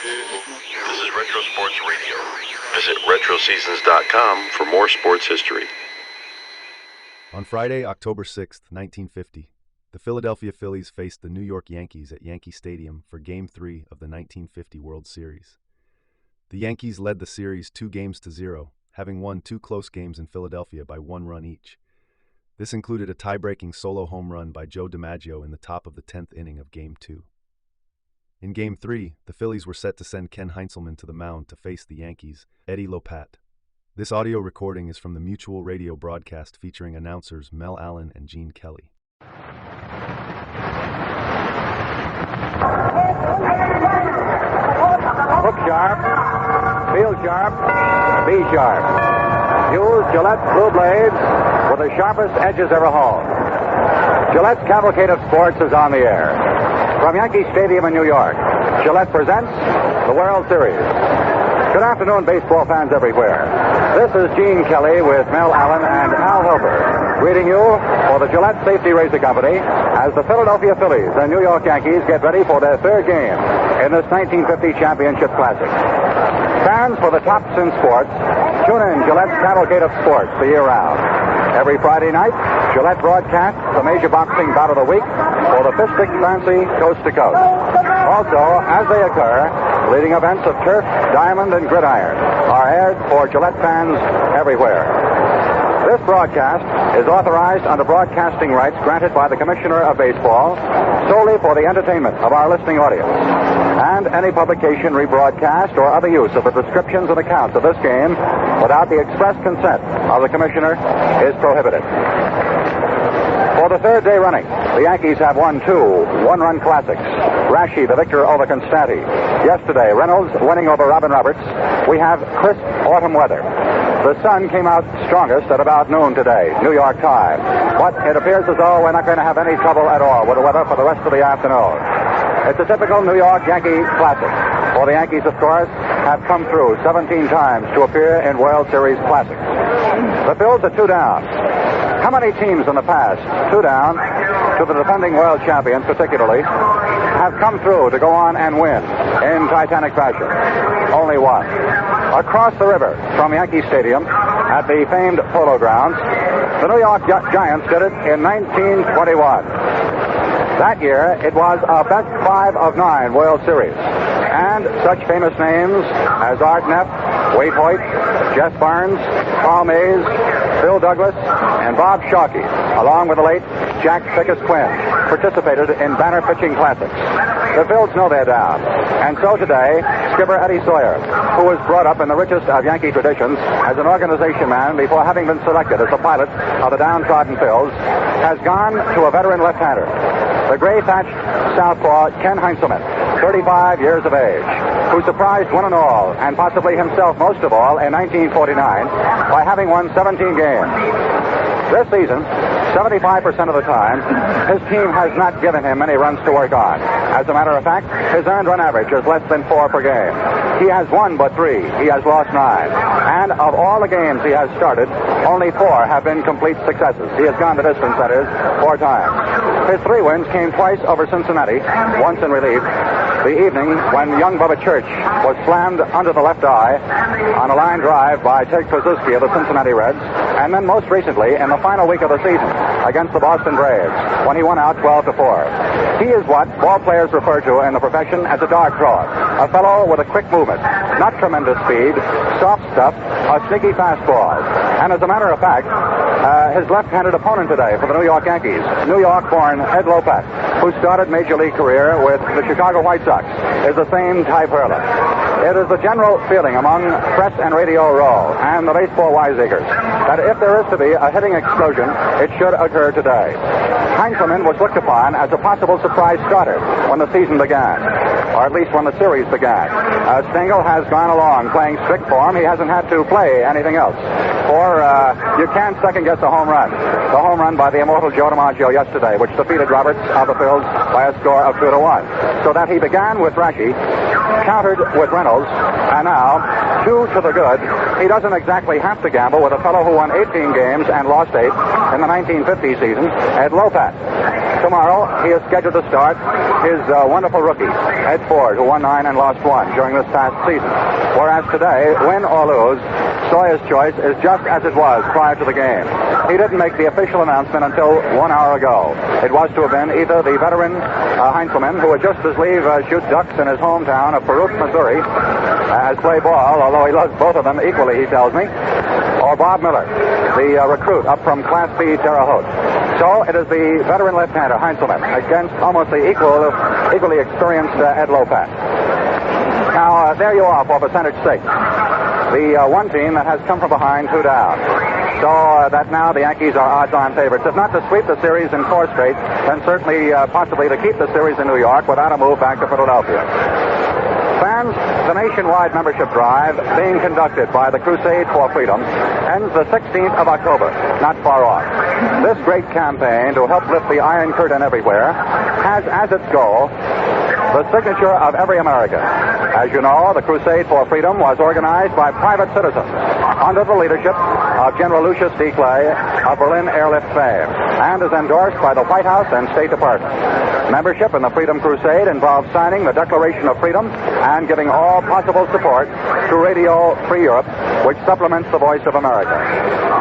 This is Retro Sports Radio. Visit RetroSeasons.com for more sports history. On Friday, October 6th, 1950, the Philadelphia Phillies faced the New York Yankees at Yankee Stadium for Game 3 of the 1950 World Series. The Yankees led the series 2-0, having won 2 close games in Philadelphia by 1 run each. This included a tie-breaking solo home run by Joe DiMaggio in the top of the 10th inning of Game 2. In Game 3, the Phillies were set to send Ken Heintzelman to the mound to face the Yankees' Eddie Lopat. This audio recording is from the Mutual radio broadcast featuring announcers Mel Allen and Gene Kelly. Look sharp, feel sharp, be sharp. Use Gillette Blue Blades with the sharpest edges ever honed. Gillette's Cavalcade of Sports is on the air. From Yankee Stadium in New York, Gillette presents the World Series. Good afternoon, baseball fans everywhere. This is Gene Kelly with Mel Allen and Al Helper, greeting you for the Gillette Safety Razor Company as the Philadelphia Phillies and New York Yankees get ready for their third game in this 1950 Championship Classic. Fans for the tops in sports, tune in Gillette's Cavalcade of Sports the year round. Every Friday night, Gillette broadcasts the major boxing bout of the week for the Fistic Fancy Coast to Coast. Also, as they occur, leading events of turf, diamond, and gridiron are aired for Gillette fans everywhere. This broadcast is authorized under broadcasting rights granted by the Commissioner of Baseball solely for the entertainment of our listening audience. And any publication, rebroadcast, or other use of the descriptions and accounts of this game without the express consent of the Commissioner is prohibited. For the third day running, the Yankees have won 2 one-run classics. Rashi, the victor over Constanti. Yesterday, Reynolds winning over Robin Roberts. We have crisp autumn weather. The sun came out strongest at about noon today, New York time. But it appears as though we're not going to have any trouble at all with the weather for the rest of the afternoon. It's a typical New York Yankee classic. For the Yankees, of course, have come through 17 times to appear in World Series classics. The Phils are 2 down. How many teams in the past, 2 down, to the defending world champions particularly, have come through to go on and win in titanic fashion? Only one. Across the river from Yankee Stadium at the famed Polo Grounds, the New York Giants did it in 1921. That year, it was a best 5 of 9 World Series. And such famous names as Art Neff, Wade Hoyt, Jeff Barnes, Carl Mays, Phil Douglas, and Bob Sharkey, along with the late Jack Pickus-Quinn, participated in banner pitching classics. The Phils know they're down. And so today, skipper Eddie Sawyer, who was brought up in the richest of Yankee traditions as an organization man before having been selected as the pilot of the downtrodden Phils, has gone to a veteran left-hander, the gray-thatched southpaw Ken Heintzelman, 35 years of age, who surprised one and all, and possibly himself most of all, in 1949 by having won 17 games. This season, 75% of the time, his team has not given him many runs to work on. As a matter of fact, his earned run average is less than 4 per game. He has won but 3. He has lost 9. And of all the games he has started, only 4 have been complete successes. He has gone the distance, that is, 4 times. His 3 wins came twice over Cincinnati, once in relief, the evening when young Bubba Church was slammed under the left eye on a line drive by Ted Kozuski of the Cincinnati Reds, and then most recently in the final week of the season against the Boston Braves when he won out 12-4. He is what ball players refer to in the profession as a dog thrower, a fellow with a quick movement, not tremendous speed, soft stuff, a sneaky fastball. And as a matter of fact, his left-handed opponent today for the New York Yankees, New York-born Ed Lopat, who started Major League career with the Chicago White Sox, is the same type hurler. It is the general feeling among press and radio row and the baseball wiseacres that if there is to be a hitting explosion, it should occur today. Heintzelman was looked upon as a possible surprise starter when the season began, or at least when the series began. Stengel has gone along playing strict form. He hasn't had to play anything else. For you can't second-guess a home run. The home run by the immortal Joe DiMaggio yesterday, which defeated Roberts of the Phils by a score of 2-1. So that he began with Rashi, countered with Reynolds, and now, 2 to the good. He doesn't exactly have to gamble with a fellow who won 18 games and lost 8 in the 1950 season, Ed Lopat. Tomorrow, he is scheduled to start his wonderful rookie, Ed Ford, who won 9 and lost 1 during this past season. Whereas today, win or lose, Sawyer's choice is just as it was prior to the game. He didn't make the official announcement until 1 hour ago. It was to have been either the veteran Heintzelman, who would just as leave shoot ducks in his hometown of Parouche, Missouri, as play ball, although he loves both of them equally, he tells me, or Bob Miller, the recruit up from Class B Terre Haute. So it is the veteran left-hander, Heintzelman, against almost the equally experienced Ed Lopat. Now, there you are for percentage sake. The one team that has come from behind 2 down. So that now the Yankees are odds-on favorites. If not to sweep the series in 4 straight, then certainly possibly to keep the series in New York without a move back to Philadelphia. Fans, the nationwide membership drive being conducted by the Crusade for Freedom ends the 16th of October, not far off. This great campaign to help lift the Iron Curtain everywhere has as its goal the signature of every American. As you know, the Crusade for Freedom was organized by private citizens under the leadership of General Lucius D. Clay of Berlin airlift fame, and is endorsed by the White House and State Department. Membership in the Freedom Crusade involves signing the Declaration of Freedom and giving all possible support to Radio Free Europe, which supplements the voice of America.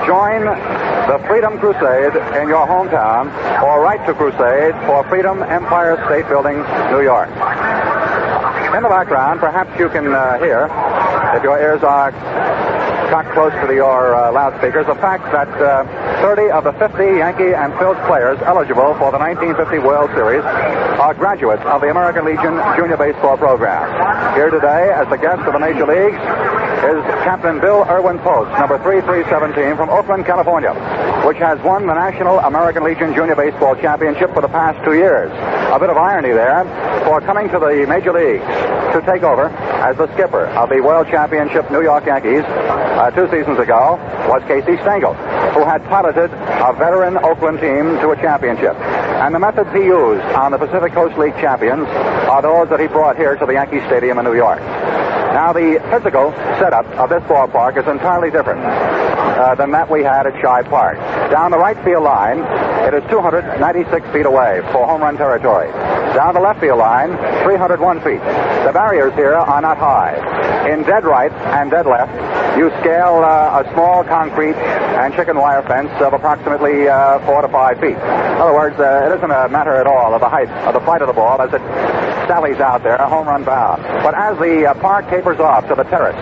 Join the Freedom Crusade in your hometown, or write to Crusade for Freedom, Empire State Building, New York. In the background, perhaps you can hear, if your ears are cocked close to your loudspeakers, the fact that 30 of the 50 Yankee and Phil's players eligible for the 1950 World Series are graduates of the American Legion Junior Baseball program. Here today, as the guest of the Major Leagues, is Captain Bill Irwin Post, number 3317 from Oakland, California, which has won the National American Legion Junior Baseball Championship for the past 2 years. A bit of irony there, for coming to the Major Leagues to take over as the skipper of the World Championship New York Yankees 2 seasons ago was Casey Stengel, who had piloted a veteran Oakland team to a championship. And the methods he used on the Pacific Coast League champions are those that he brought here to the Yankee Stadium in New York. Now, the physical setup of this ballpark is entirely different than that we had at Shibe Park. Down the right field line, it is 296 feet away for home run territory. Down the left field line, 301 feet. The barriers here are not high. In dead right and dead left, you scale a small concrete and chicken wire fence of approximately 4 to 5 feet. In other words, it isn't a matter at all of the height of the flight of the ball as it sallies out there, home run bound. But as the park tapers off to the terrace,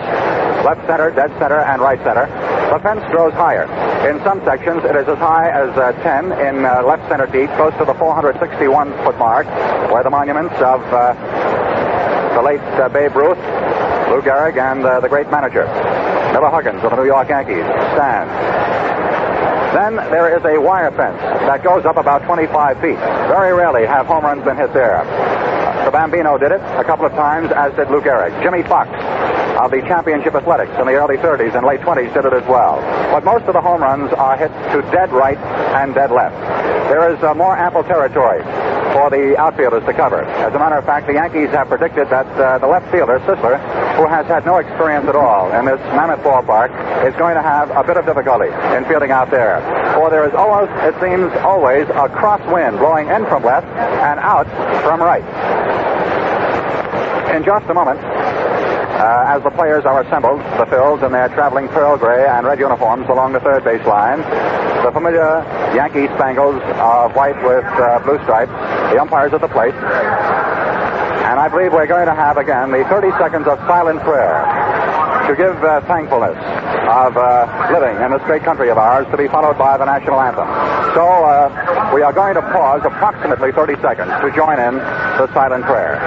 left center, dead center, and right center, the fence grows higher. In some sections, it is as high as 10 in left center deep, close to the 461-foot mark, where the monuments of the late Babe Ruth, Lou Gehrig, and the great manager, Miller Huggins of the New York Yankees, stand. Then there is a wire fence that goes up about 25 feet. Very rarely have home runs been hit there. The Bambino did it a couple of times, as did Lou Gehrig. Jimmy Fox of the Championship Athletics in the early 30s and late 20s did it as well. But most of the home runs are hit to dead right and dead left. There is more ample territory for the outfielders to cover. As a matter of fact, the Yankees have predicted that the left fielder, Sisler, who has had no experience at all in this mammoth ballpark, is going to have a bit of difficulty in fielding out there. For there is almost, it seems, always a crosswind blowing in from left and out from right. In just a moment, as the players are assembled, the Phils in their traveling pearl gray and red uniforms along the third base line, the familiar Yankee spangles of white with blue stripes, the umpires at the plate, and I believe we're going to have again the 30 seconds of silent prayer to give thankfulness of living in this great country of ours, to be followed by the national anthem. So we are going to pause approximately 30 seconds to join in the silent prayer.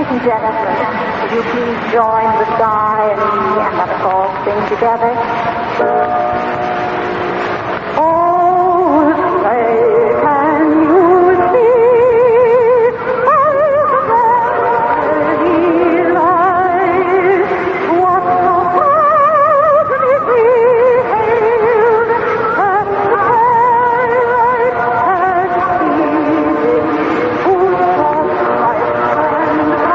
Ladies and gentlemen, will you please join the sky and me and let us all sing together? Oh, say, can you see how the melody lies? What so proudly we hailed as the twilight has ceased, whose soft light and light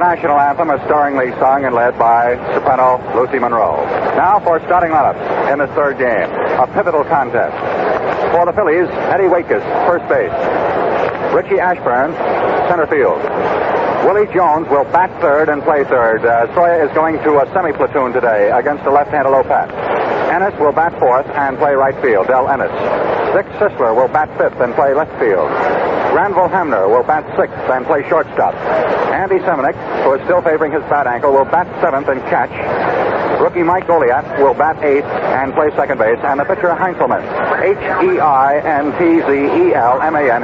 national anthem is stirringly sung and led by soprano Lucy Monroe. Now for starting lineups in this third game, a pivotal contest. For the Phillies, Eddie Waitkus, first base. Richie Ashburn, center field. Willie Jones will bat third and play third. Sawyer is going to a semi-platoon today against the left-handed Lopat. Ennis will bat fourth and play right field, Del Ennis. Dick Sisler will bat fifth and play left field. Granville Hamner will bat sixth and play shortstop. Andy Semenuk, who is still favoring his bat ankle, will bat seventh and catch. Rookie Mike Goliath will bat eighth and play second base. And the pitcher Heintzelman, Heintzelman,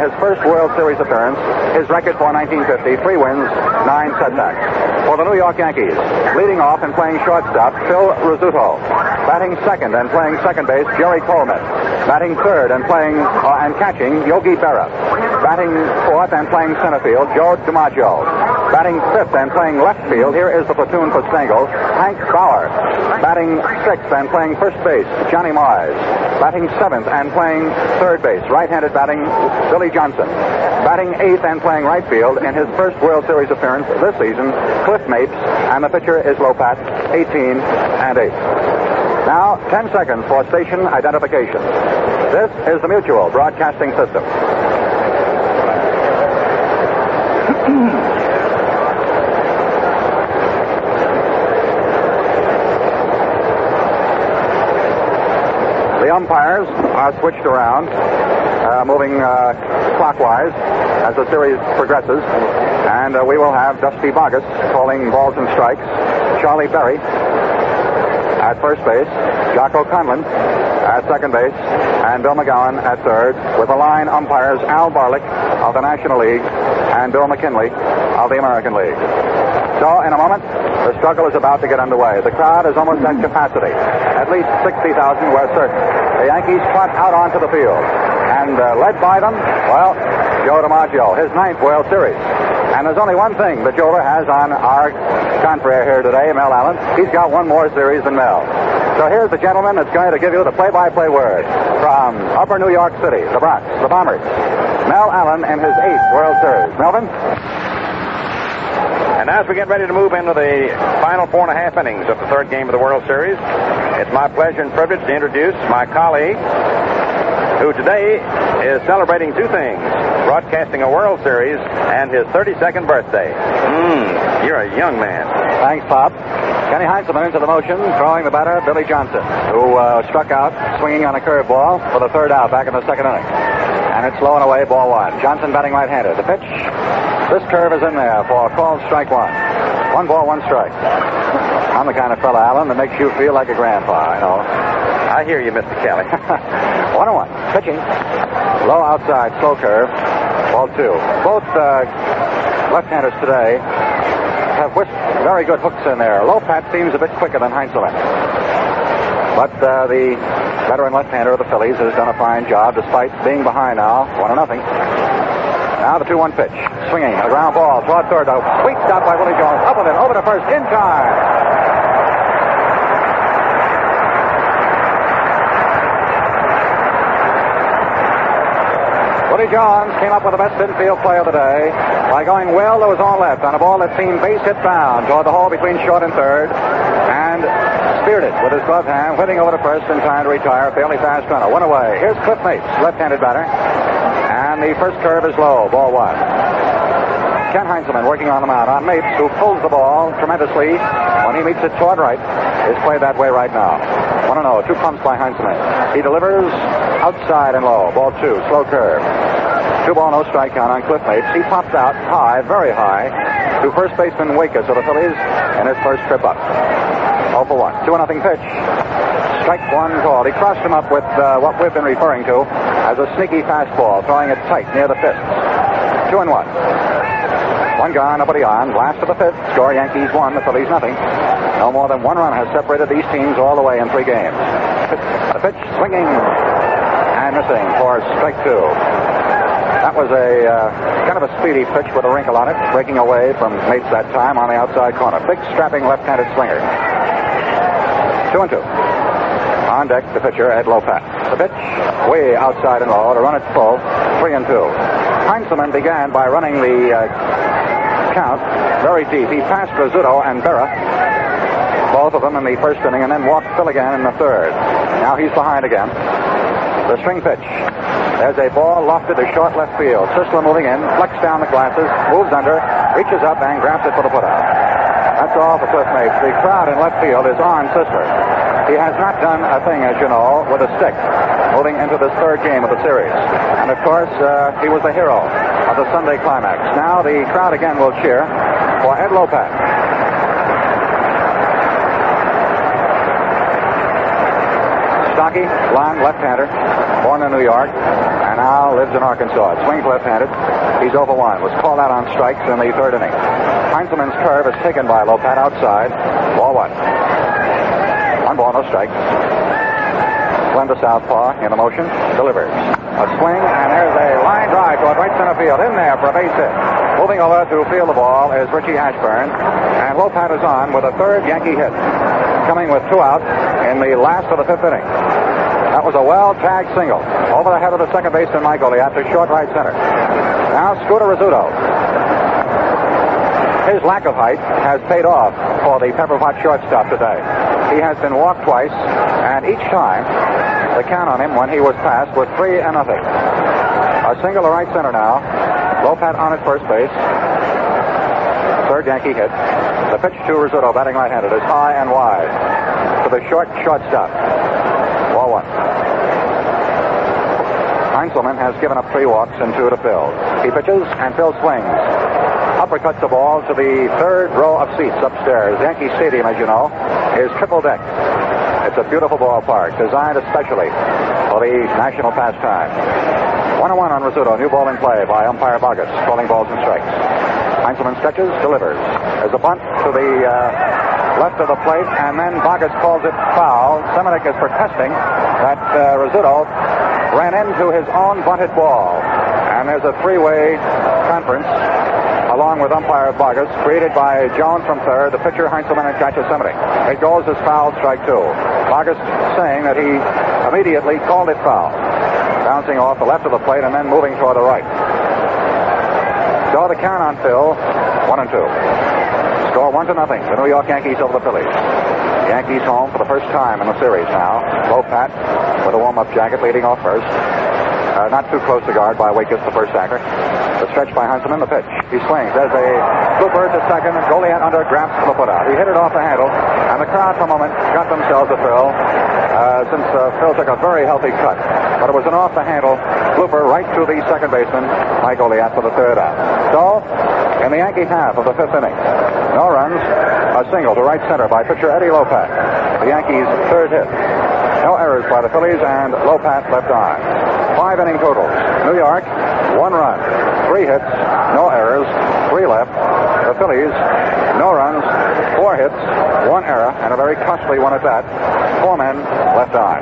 his first World Series appearance, his record for 1950, 3 wins, 9 setbacks. For the New York Yankees, leading off and playing shortstop, Phil Rizzuto. Batting second and playing second base, Jerry Coleman. Batting third and playing and catching, Yogi Berra. Batting fourth and playing center field, Joe DiMaggio. Batting fifth and playing left field, here is the platoon for Stengel, Hank Bauer. Batting sixth and playing first base, Johnny Mize. Batting seventh and playing third base, right-handed batting, Billy Johnson. Batting eighth and playing right field in his first World Series appearance this season, Cliff Mapes, and the pitcher is Lopat, 18 and 8. Now, 10 seconds for station identification. This is the Mutual Broadcasting System. The umpires are switched around, moving clockwise as the series progresses. And we will have Dusty Bogus calling balls and strikes, Charlie Berry at first base, Jocko Conlon at second base, and Bill McGowan at third, with the line umpires Al Barlick of the National League and Bill McKinley of the American League. So, in a moment, the struggle is about to get underway. The crowd is almost at capacity. At least 60,000, we're certain. The Yankees trot out onto the field. And led by them, well, Joe DiMaggio, his 9th World Series. And there's only one thing the jeweler has on our confrere here today, Mel Allen. He's got one more series than Mel. So here's the gentleman that's going to give you the play-by-play word from Upper New York City, the Bronx, the Bombers. Mel Allen in his 8th World Series. Melvin? And as we get ready to move into the final 4.5 innings of the third game of the World Series, it's my pleasure and privilege to introduce my colleague, who today is celebrating 2 things, broadcasting a World Series and his 32nd birthday. You're a young man. Thanks, Pop. Kenny Heintzelman into the motion, throwing the batter, Billy Johnson, who struck out swinging on a curveball for the 3rd out back in the 2nd inning. And it's low and away, ball 1. Johnson batting right-handed. The pitch, this curve is in there for a called strike 1. 1 ball, 1 strike. I'm the kind of fella, Allen, that makes you feel like a grandpa, I know. I hear you, Mr. Kelly. 1-1. Pitching. Low outside, slow curve. Ball 2. Both left-handers today have whisked very good hooks in there. Lopat seems a bit quicker than Heintzelman. But the veteran left-hander of the Phillies has done a fine job despite being behind now, 1-0. Now the 2-1 pitch. Swinging, a ground ball toward third. A sweet stop by Willie Jones. Up with it, over to first, in time. Willie Jones came up with the best infield play of the day by going well to his own left on a ball that seemed base hit bound toward the hole between short and third, and speared it with his glove hand, whipping over to first in time to retire. Fairly fast runner. One away. Here's Cliff Mates, left-handed batter. And the first curve is low. Ball 1. Ken Heintzelman working on the mound on Mates, who pulls the ball tremendously when he meets it toward right. Is played that way right now. 1-0. 2 pumps by Heintzelman. He delivers outside and low. Ball 2. Slow curve. 2 ball, no strike count on Cliff Mates. He pops out high, very high, to first baseman Wakus of the Phillies in his first trip up. 0 for 1. 2-0 pitch. Strike 1 called. He crossed him up with what we've been referring to as a sneaky fastball, throwing it tight near the fists. 2-1. 1 gone, nobody on. Last of the 5th. Score Yankees 1, the Phillies nothing. No more than 1 run has separated these teams all the way in 3 games. The pitch swinging and missing for strike 2. That was a kind of a speedy pitch with a wrinkle on it, breaking away from Mates that time on the outside corner. Big strapping left-handed swinger. 2-2. On deck, the pitcher, Ed Lopat. The pitch way outside and low to run it full. 3-2. Heintzelman began by running the count very deep. He passed Rizzuto and Berra, both of them in the first inning, and then walked Phil again in the third. Now he's behind again. The string pitch. There's a ball lofted to short left field. Sisler moving in, flicks down the glasses, moves under, reaches up, and grabs it for the putout. That's all for Cliff Mates. The crowd in left field is on Sisler. He has not done a thing, as you know, with a stick, moving into this 3rd game of the series. And, of course, he was the hero of the Sunday climax. Now the crowd again will cheer for Ed Lopat. Stocky, blonde, left-hander, born in New York, and now lives in Arkansas. Swings left-handed. He's over 1. Was called out on strikes in the 3rd inning. Heintzelman's curve is taken by Lopat outside. Ball 1. 1 ball, no strike. Slender southpaw in the motion. Delivers. A swing, and there's a line drive toward right center field. In there for a base hit. Moving over to field the ball is Richie Ashburn. And Lopat is on with a 3rd Yankee hit. Coming with 2 outs in the last of the 5th inning. That was a well-tagged single. Over the head of the second baseman, Mike Goliath, to short right center. Now Scooter Rizzuto. His lack of height has paid off for the Pepper Pot shortstop today. He has been walked twice, and each time, the count on him when he was passed was 3-0. A single to right center now. Lopat on at first base. 3rd Yankee hit. The pitch to Rizzuto, batting right-handed, is high and wide to the shortstop. Ball 1. Heintzelman has given up 3 walks and 2 to Phil. He pitches, and Phil swings. Uppercuts the ball to the 3rd row of seats upstairs. Yankee Stadium, as you know, is triple decked. It's a beautiful ballpark, designed especially for the national pastime. 1-1 on Rizzuto. New ball in play by umpire Bogus, calling balls and strikes. Heintzelman stretches, delivers. There's a bunt to the left of the plate, and then Bogus calls it foul. Semenuk is protesting that Rizzuto ran into his own bunted ball. And there's a 3-way conference along with umpire Bogus, created by Jones from third, the pitcher Heintzelman, and catcher Semenuk. It goes as foul, strike 2. Bogus saying that he immediately called it foul, bouncing off the left of the plate and then moving toward the right. So the count on Phil, 1-2. Score 1-0. The New York Yankees over the Phillies. Yankees home for the first time in the series now. Lopat with a warm-up jacket leading off first. Not too close to guard by Wakus, the first anchor. The stretch by Heintzelman, the pitch. He swings. There's a blooper to second. Goliath under, grabs for the putout. He hit it off the handle, and the crowd for a moment got themselves a thrill, since Phil took a very healthy cut. But it was an off-the-handle blooper right to the second baseman, Mike Goliath, for the 3rd out. So, in the Yankee half of the 5th inning, no runs, a single to right center by pitcher Eddie Lopat, the Yankees' 3rd hit. No errors by the Phillies, and Lopat left on. 5 inning totals. New York, 1 run, 3 hits, no errors, 3 left. The Phillies, no runs, 4 hits, 1 error, and a very costly one at that. 4 men left on.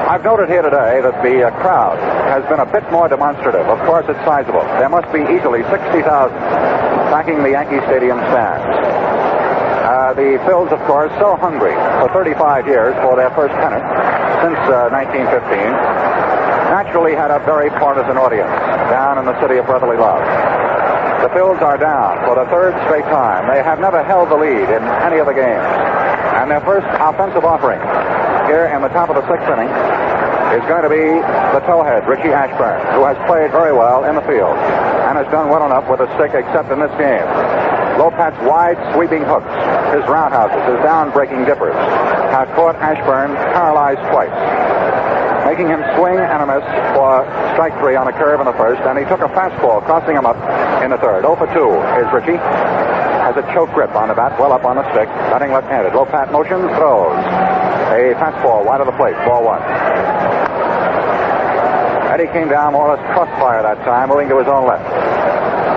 I've noted here today that the crowd has been a bit more demonstrative. Of course, it's sizable. There must be easily 60,000 backing the Yankee Stadium stands. The Phils, of course, so hungry for 35 years for their first pennant since 1915, naturally had a very partisan audience down in the city of brotherly love. The Phils are down for the 3rd straight time. They have never held the lead in any of the games. And their first offensive offering here in the top of the 6th inning is going to be the towhead, Richie Ashburn, who has played very well in the field and has done well enough with a stick except in this game. Lopat's wide sweeping hooks, his roundhouses, his down-breaking dippers have caught Ashburn paralyzed twice, making him swing and a miss for strike 3 on a curve in the first, and he took a fastball crossing him up in the 3rd. 0 for 2 is Richie. Has a choke grip on the bat, well up on the stick, batting left-handed. Lopat motions, throws. A fastball wide of the plate, ball 1. Eddie came down more or less crossfire that time, moving to his own left.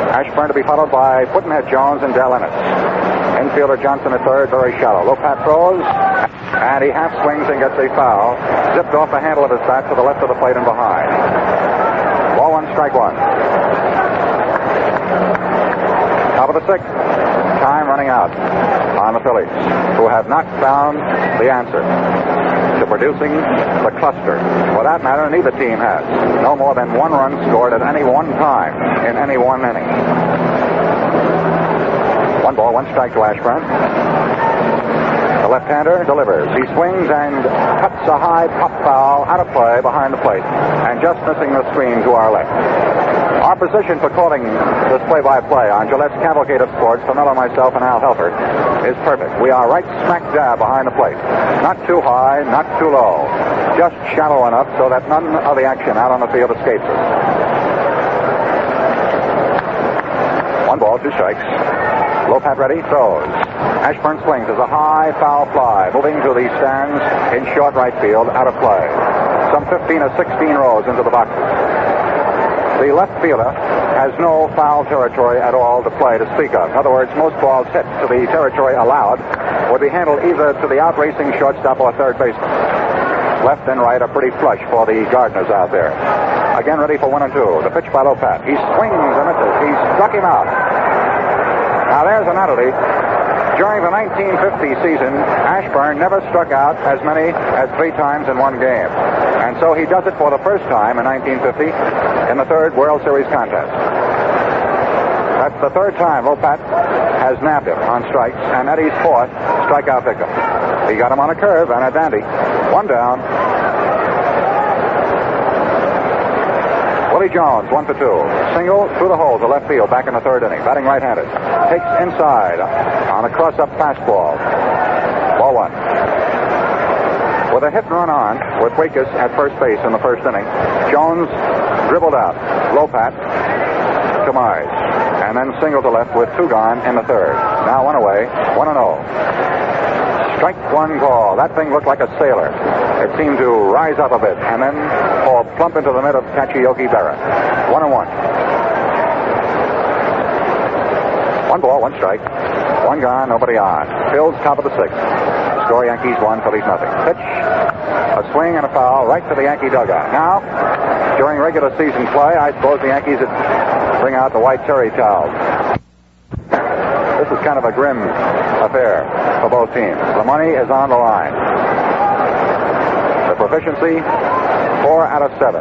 Ashburn to be followed by Pudd'nhead Jones and Del Ennis. Infielder Johnson at 3rd, very shallow. Lopat throws, and he half swings and gets a foul. Zipped off the handle of his bat to the left of the plate and behind. Ball 1, strike 1. Top of the 6th. Time running out on the Phillies, who have not found the answer to producing the cluster. For that matter, neither team has. No more than 1 run scored at any one time in any one inning. 1 ball, 1 strike to Ashburn. The left-hander delivers. He swings and cuts a high pop foul out of play behind the plate and just missing the screen to our left. Our position for calling this play-by-play on Gillette's Cavalcade of Sports, for Mel and myself and Al Helfer, is perfect. We are right smack dab behind the plate. Not too high, not too low. Just shallow enough so that none of the action out on the field escapes us. 1 ball, 2 strikes. Lopat ready, throws. Ashburn swings as a high foul fly, moving to the stands in short right field, out of play. Some 15 or 16 rows into the boxes. The left fielder has no foul territory at all to play to speak of. In other words, most balls hit to the territory allowed would be handled either to the out-racing shortstop or 3rd baseman. Left and right are pretty flush for the gardeners out there. Again ready for 1 and 2. The pitch by Lopat. He swings and misses. He struck him out. Now there's an oddity. During the 1950 season, Ashburn never struck out as many as 3 times in one game. And so he does it for the first time in 1950 in the 3rd World Series contest. That's the 3rd time Lopat has nabbed him on strikes, and Eddie's 4th strikeout victim. He got him on a curve and a dandy. 1 down. Willie Jones, 1 for 2. Single through the hole to left field back in the 3rd inning. Batting right-handed. Takes inside on a cross-up fastball. Ball 1. With a hit and run on with Wakus at first base in the 1st inning, Jones dribbled out. Lopat to Mize. And then single to left with 2 gone in the 3rd. Now 1 away. 1-0. Strike 1 call. That thing looked like a sailor. It seemed to rise up a bit and then fall plump into the mitt of Tachiyoki Berra. 1-1. 1 ball, 1 strike. 1 gone, nobody on. Phil's top of the 6th. Score Yankees 1, Phillies nothing. Pitch, a swing and a foul right to the Yankee dugout. Now, during regular season play, I suppose the Yankees would bring out the white terry towels. This is kind of a grim affair for both teams. The money is on the line. The proficiency, 4 out of 7.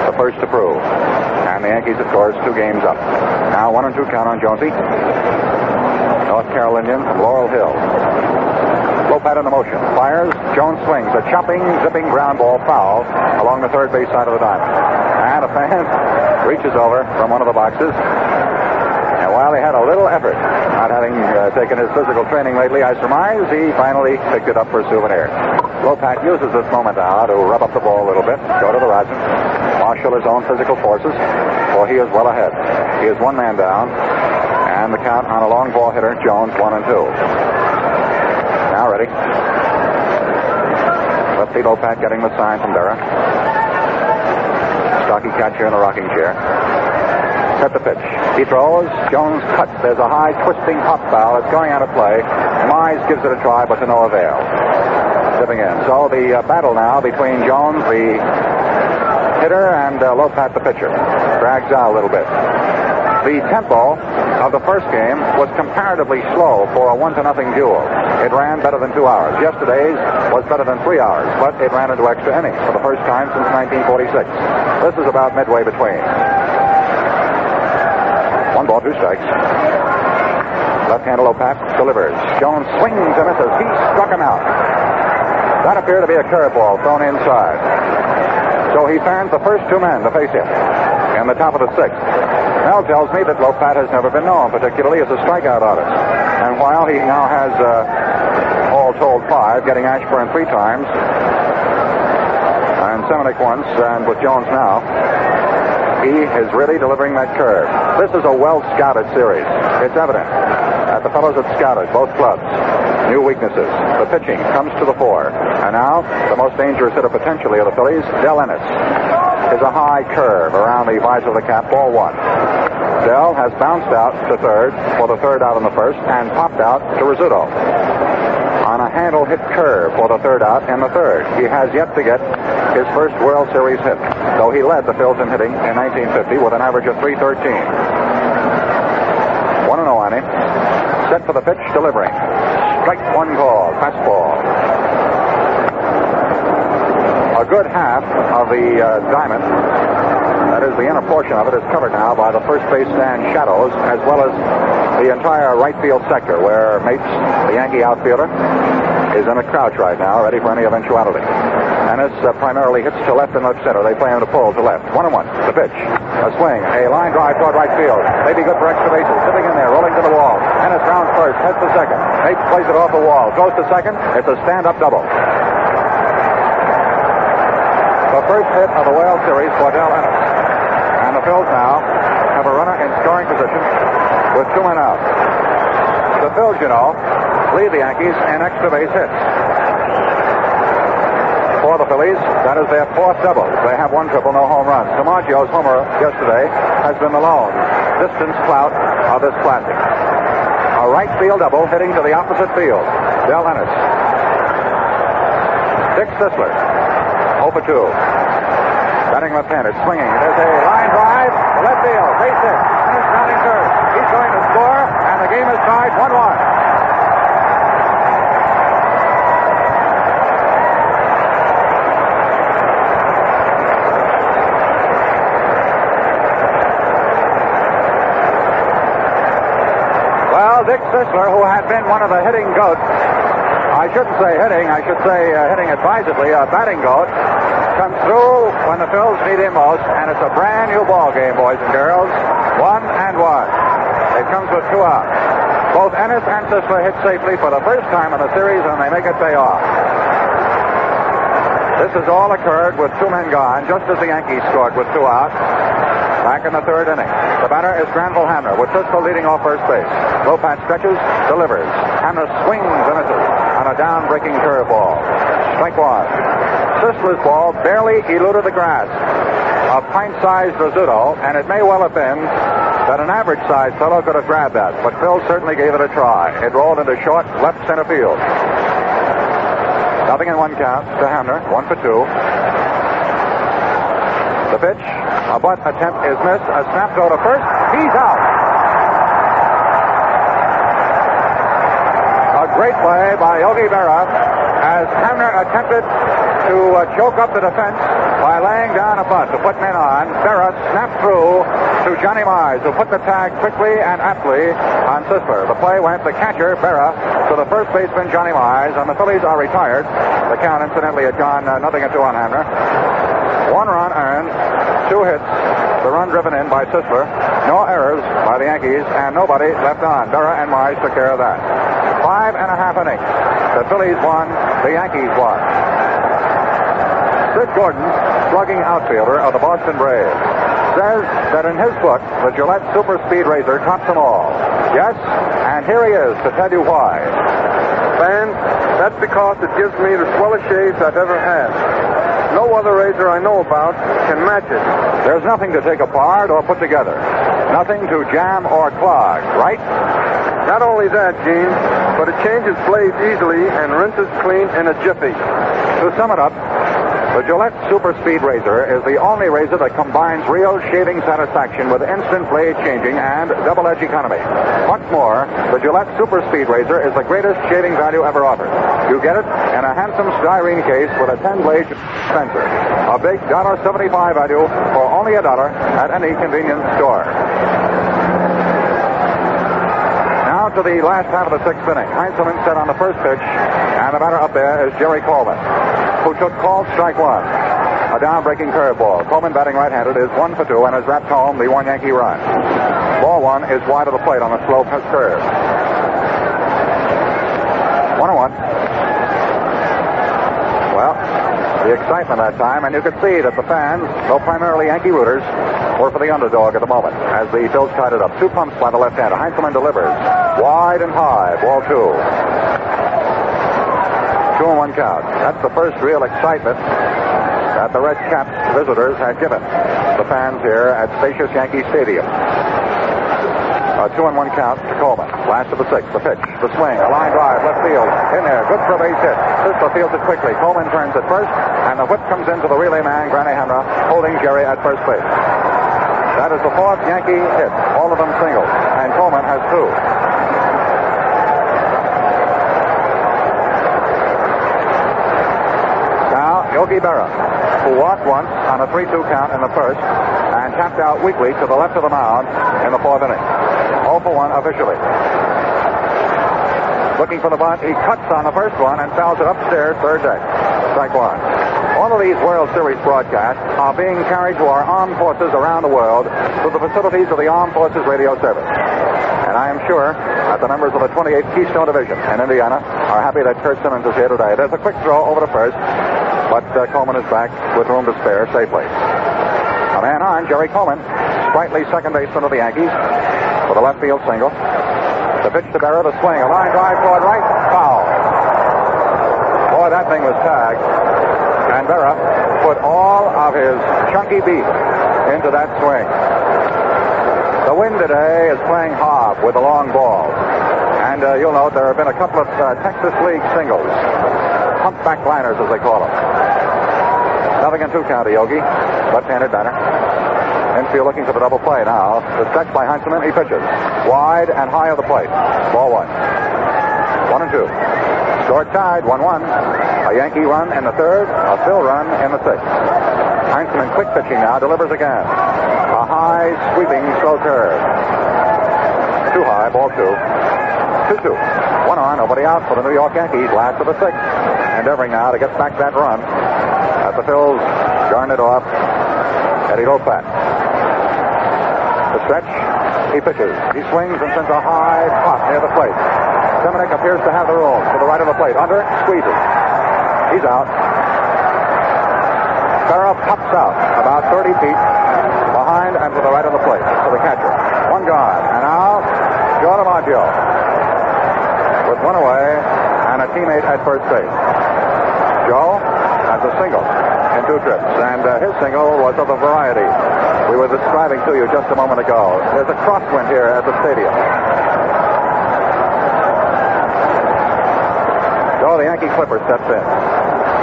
The first to prove. And the Yankees, of course, 2 games up. Now 1 and 2 count on Jonesy. North Carolinian from Laurel Hill. Lopat in the motion. Fires. Jones swings. A chopping, zipping ground ball foul along the 3rd base side of the diamond. And a fan reaches over from one of the boxes. And while he had a little effort, not having taken his physical training lately, I surmise, he finally picked it up for a souvenir. Lopat uses this moment now to rub up the ball a little bit, go to the rosin, marshal his own physical forces, for he is well ahead. He is 1 man down, and the count on a long ball hitter, Jones, 1 and 2. Now ready. The lefty Lopat getting the sign from Berra. Stocky catcher in a rocking chair. Set the pitch. He throws. Jones cuts. There's a high twisting hop foul. It's going out of play. Mize gives it a try, but to no avail. Dipping in. So the battle now between Jones, the hitter, and Lopat, the pitcher, drags out a little bit. The tempo of the first game was comparatively slow for a 1-0 duel. It ran better than 2 hours. Yesterday's was better than 3 hours, but it ran into extra innings for the first time since 1946. This is about midway between. 1 ball, 2 strikes. Left-hander Lopat delivers. Jones swings and misses. He struck him out. That appeared to be a curveball thrown inside. So he fans the first 2 men to face him in the top of the 6th. Mel tells me that Lopat has never been known, particularly as a strikeout artist. And while he now has, all told, 5, getting Ashburn 3 times, and Seminick once, and with Jones now, he is really delivering that curve. This is a well-scouted series. It's evident that the fellows have scouted both clubs. New weaknesses. The pitching comes to the fore. And now, the most dangerous hitter potentially of the Phillies, Ennis, is a high curve around the visor of the cap, ball 1. Dell has bounced out to third for the third out in the first and popped out to Rizzuto on a handle hit curve for the third out in the third. He has yet to get his first World Series hit, though he led the Phils in hitting in 1950 with an average of .313. 1-0 on him. Set for the pitch, delivering. Strike 1 call, fastball. A good half of the diamond, that is the inner portion of it, is covered now by the first base stand shadows, as well as the entire right field sector, where Mates, the Yankee outfielder, is in a crouch right now, ready for any eventuality. Ennis primarily hits to left and left center. They play him to pull to left. 1-1. The pitch. A swing. A line drive toward right field. May be good for extra bases. Sitting in there, rolling to the wall. Ennis rounds first, heads to second. Mates plays it off the wall. Goes to second. It's a stand-up double. The first hit of the World Series for Del Ennis. And the Phils now have a runner in scoring position with 2 men out. The Phils, you know, lead the Yankees in extra base hits. For the Phillies, that is their 4th double. They have 1 triple, no home runs. DiMaggio's homer yesterday has been the lone distance clout of this classic. A right field double hitting to the opposite field. Del Ennis. Dick Sisler, 0 for 2. Batting left-handed, swinging. There's a line drive to left field. Base hit. Ennis rounding third. He's going to score, and the game is tied 1-1. Dick Sisler, who had been one of the hitting goats, I shouldn't say hitting, I should say hitting advisedly, a batting goat, comes through when the Phils need him most, and it's a brand new ball game, boys and girls. 1-1. It comes with 2 outs. Both Ennis and Sisler hit safely for the first time in the series, and they make it pay off. This has all occurred with 2 men gone, just as the Yankees scored with 2 outs. Back in the 3rd inning. The batter is Granville Hamner, with Sisler leading off first base. Lopat stretches, delivers. Hamner swings and misses on a down-breaking curveball. Strike 1. Sisler's ball barely eluded the grasp of pint-sized Rizzuto, and it may well have been that an average-sized fellow could have grabbed that, but Phil certainly gave it a try. It rolled into short left center field. 0-1 count to Hamner, 1 for 2. The pitch, a butt attempt is missed. A snap throw to first. He's out. A great play by Yogi Berra as Hamner attempted to choke up the defense by laying down a bunt to put men on. Berra snapped through to Johnny Mize, who put the tag quickly and aptly on Sisler. The play went the catcher, Berra, to the first baseman, Johnny Mize, and the Phillies are retired. The count, incidentally, had gone 0-2 on Hamner. 1 run earned, 2 hits, the run driven in by Sisler, no errors by the Yankees, and nobody left on. Berra and Mize took care of that. 5.5 innings. The Phillies won, the Yankees won. Sid Gordon, slugging outfielder of the Boston Braves, says that in his book, the Gillette Super Speed Razor tops them all. Yes, and here he is to tell you why. Fans, that's because because it gives me the swellest shaves I've ever had. No other razor I know about can match it. There's nothing to take apart or put together. Nothing to jam or clog, right? Not only that, Gene, but it changes blades easily and rinses clean in a jiffy. To sum it up, the Gillette Super Speed Razor is the only razor that combines real shaving satisfaction with instant blade changing and double-edge economy. What's more, the Gillette Super Speed Razor is the greatest shaving value ever offered. You get it in a handsome styrene case with a 10-blade dispenser. A big $1.75 value for only $1 at any convenience store. Now to the last half of the sixth inning. Heintzelman set on the first pitch, and the batter up there is Jerry Coleman, who took called strike one. A down-breaking curveball. Coleman, batting right-handed, is 1 for 2 and has wrapped home the one Yankee run. Ball one is wide of the plate on a slow curve. 1-1. Well, the excitement that time, and you could see that the fans, though primarily Yankee rooters, were for the underdog at the moment as the Phils tied it up. 2 pumps by the left-hander. Heintzelman delivers. Wide and high. Ball 2. 2-1 count. That's the first real excitement that the Red Caps visitors had given the fans here at spacious Yankee Stadium. A 2-1 count to Coleman. Last of the sixth. The pitch. The swing. A line drive. Left field. In there. Good for a base hit. Sisler fields it quickly. Coleman turns at first, and the whip comes into the relay man, Hamner, holding Jerry at first base. That is the fourth Yankee hit. All of them singles. And Coleman has 2. Yogi Berra, who walked once on a 3-2 count in the first and tapped out weakly to the left of the mound in the fourth inning. 0 for 1 officially. Looking for the bunt, he cuts on the first one and fouls it upstairs, third deck. Strike one. All of these World Series broadcasts are being carried to our armed forces around the world through the facilities of the Armed Forces Radio Service. And I am sure that the members of the 28th Keystone Division in Indiana are happy that Kurt Simmons is here today. There's a quick throw over to first, but Coleman is back with room to spare safely. A man on, Jerry Coleman, sprightly second baseman of the Yankees, for the left field single. The pitch to Berra, the swing, a line drive toward right, foul. Boy, that thing was tagged. And Berra put all of his chunky beef into that swing. The wind today is playing hob with the long ball. And you'll note there have been a couple of Texas League singles. Humpback liners, as they call them. 0-2 count to Yogi. Left-handed batter. Infield looking for the double play now. The stretch by Heintzelman. He pitches. Wide and high of the plate. Ball 1. 1-2. Score tied. 1-1. A Yankee run in the third. A Phil run in the sixth. Heintzelman quick pitching now. Delivers again. A high, sweeping, slow curve. Too high. Ball 2. 2-2. 1 on. Nobody out for the New York Yankees. Last of the sixth. Endeavoring now to get back that run. As the Phils garnered off Eddie Lopat. The stretch. He pitches. He swings and sends a high pop near the plate. Seminick appears to have the room to the right of the plate. Under. Squeezes. He's out. Berra pops out about 30 feet behind and to the right of the plate to the catcher. One gone. And now, Joe DiMaggio with one away and a teammate at first base. Joe has a single in 2 trips, and his single was of a variety we were describing to you just a moment ago. There's a crosswind here at the stadium. So the Yankee clipper steps in.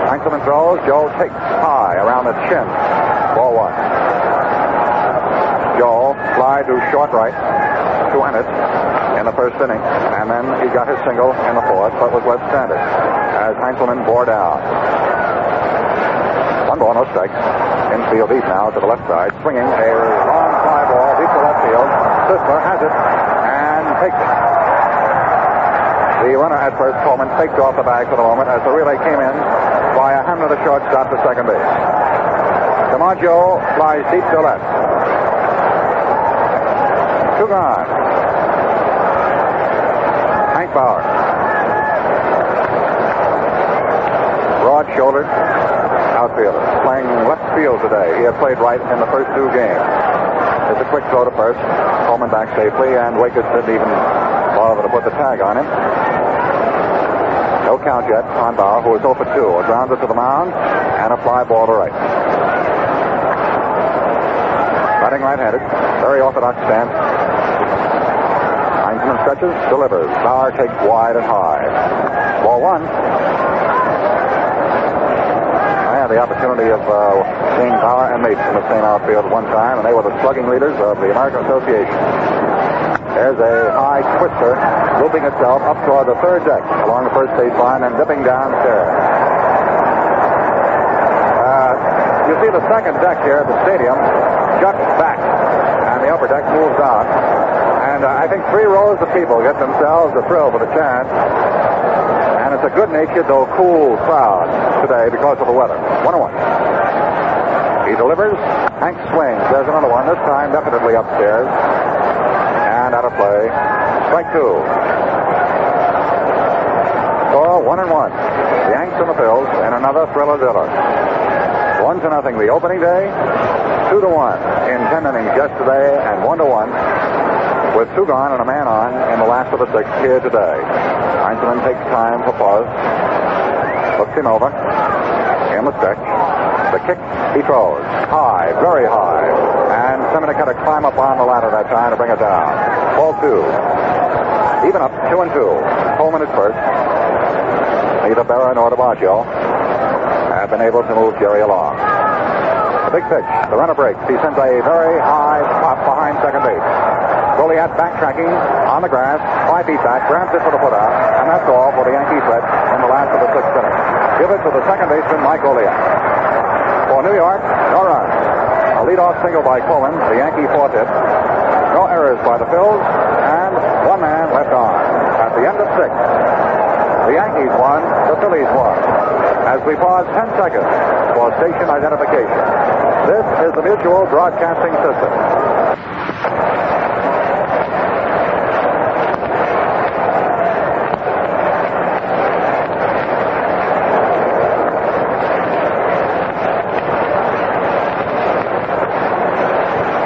Heintzelman throws. Joe takes high around the chin. Ball 1. Joe fly to short right to Ennis in the first inning, and then he got his single in the fourth, but was left-handed as Heintzelman bore down. 1 ball, no strikes. Infield deep now to the left side, swinging a long fly ball deep to left field. Sisler has it and takes it. The runner at first, Coleman, faked off the bag for the moment as the relay came in via Hamner, the shortstop, to second base. DiMaggio flies deep to left. 2 gone. Hank Bauer. Broad-shouldered outfielder, playing left field today. He had played right in the first 2 games. There's a quick throw to first. Coleman back safely, and Wakers didn't even bother to put the tag on him. No count yet on Bauer, who is 0 for 2. A grounder to the mound and a fly ball to right. Batting right-handed, very orthodox stance. Heintzelman stretches, delivers. Bauer takes wide and high. Ball 1. I had the opportunity of seeing Bauer and Mates in the same outfield at one time, and they were the slugging leaders of the American Association. There's a high twister looping itself up toward the third deck along the first base line and dipping downstairs. You see the second deck here at the stadium juts back, and the upper deck moves out. And I think 3 rows of people get themselves a thrill for the chance. And it's a good-natured, though cool crowd today because of the weather. 1-1. He delivers. Hank swings. There's another one, this time definitely upstairs. And out of play. Strike 2. Score 1-1. The Yanks and the Phils in another thriller-diller. 1-0 the opening day. 2-1 in 10 innings yesterday, and 1-1 with 2 gone and a man on in the last of the 6th here today. Heintzelman takes time for pause. Looks him over. In the stretch. The kick he throws. High, very high. And Semenuk had to climb up on the ladder that time to bring it down. Ball 2. Even up, 2-2. Coleman at first. Neither Berra nor DiMaggio have been able to move Jerry along. The big pitch. The runner breaks. He sends a very high pop behind second base. Goliath backtracking on the grass, 5 feet back, grabs it for the putout, and that's all for the Yankee threat in the last of the 6th inning. Give it to the second baseman, Mike Goliath. For New York, no runs. A leadoff single by Coleman, the Yankee 4th hit. No errors by the Phils, and 1 man left on. At the end of 6, the Yankees won, the Phillies won. As we pause 10 seconds for station identification. This is the Mutual Broadcasting System.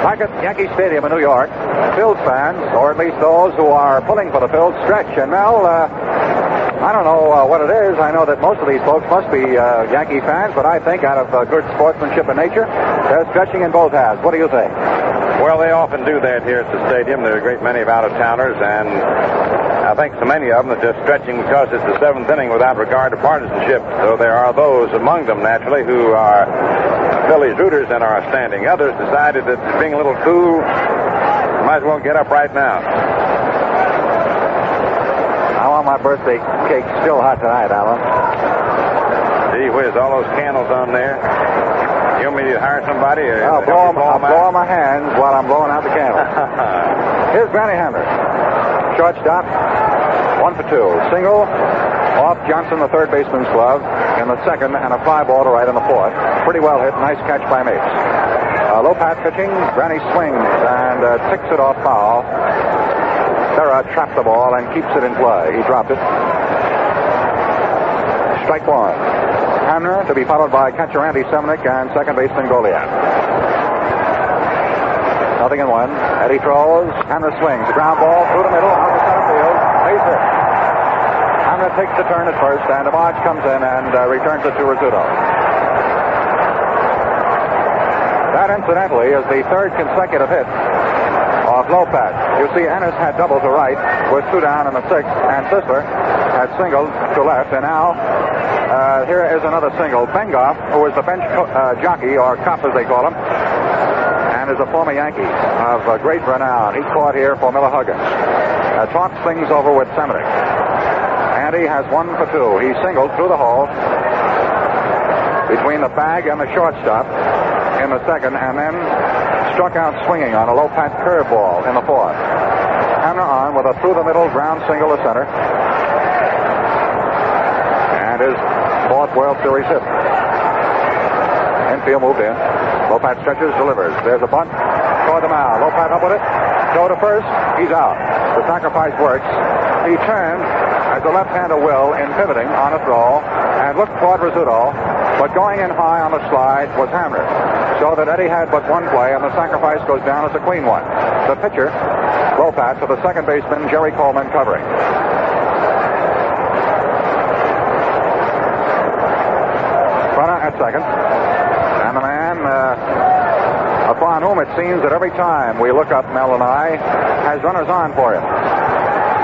Back at Yankee Stadium in New York, Phils fans, or at least those who are pulling for the Phils, stretch. And Mel, I don't know what it is. I know that most of these folks must be Yankee fans, but I think out of good sportsmanship and nature, they're stretching in both halves. What do you think? Well, they often do that here at the stadium. There are a great many of out-of-towners, and I think so many of them are just stretching because it's the 7th inning without regard to partisanship. So there are those among them, naturally, who are Phillies rooters and are standing. Others decided that being a little cool, might as well get up right now. I want my birthday cake still hot tonight, Alan. Gee whiz, all those candles on there. You want me to hire somebody? I'll blow on my hands while I'm blowing out the candles. Here's Granny Hamner. Shortstop, 1 for 2. Single off Johnson, the third baseman's glove, in the 2nd, and a fly ball to right in the 4th. Pretty well hit. Nice catch by Mates. Lopat pitching. Granny swings and ticks it off foul. Berra trapped the ball and keeps it in play. He dropped it. Strike 1. Hamner to be followed by catcher Andy Semenuk and second baseman Goliath. 0-1. Eddie throws. Hamner swings. Ground ball through the middle, out to center field. Base hit. Hamner takes the turn at first, and DiMaggio comes in and returns it to Rizzuto. That, incidentally, is the 3rd consecutive hit of Lopat. You see, Ennis had double to right with 2 down in the 6th, and Sisler had singled to left, and now here is another single. Bengoff, who is the bench jockey, or cop as they call him, and is a former Yankee of great renown. He caught here for Miller Huggins. Talks things over with Semenuk. Andy has 1 for 2. He singled through the hole between the bag and the shortstop in the 2nd, and then struck out swinging on a Lopat curveball in the 4th. Hamner on with a through-the-middle ground single to center. And his 4th World Series hit. Infield moved in. Lopat stretches, delivers. There's a bunt toward the mound. Lopat up with it. Throw to first. He's out. The sacrifice works. He turned, as the left-hander will, in pivoting on a throw, and looked toward Rizzuto, but going in high on the slide was Hamner. So that Eddie had but 1 play, and the sacrifice goes down as a clean one. The pitcher, Lopat, to the second baseman, Jerry Coleman, covering. seems that every time we look up, Mel and I, has runners on for him.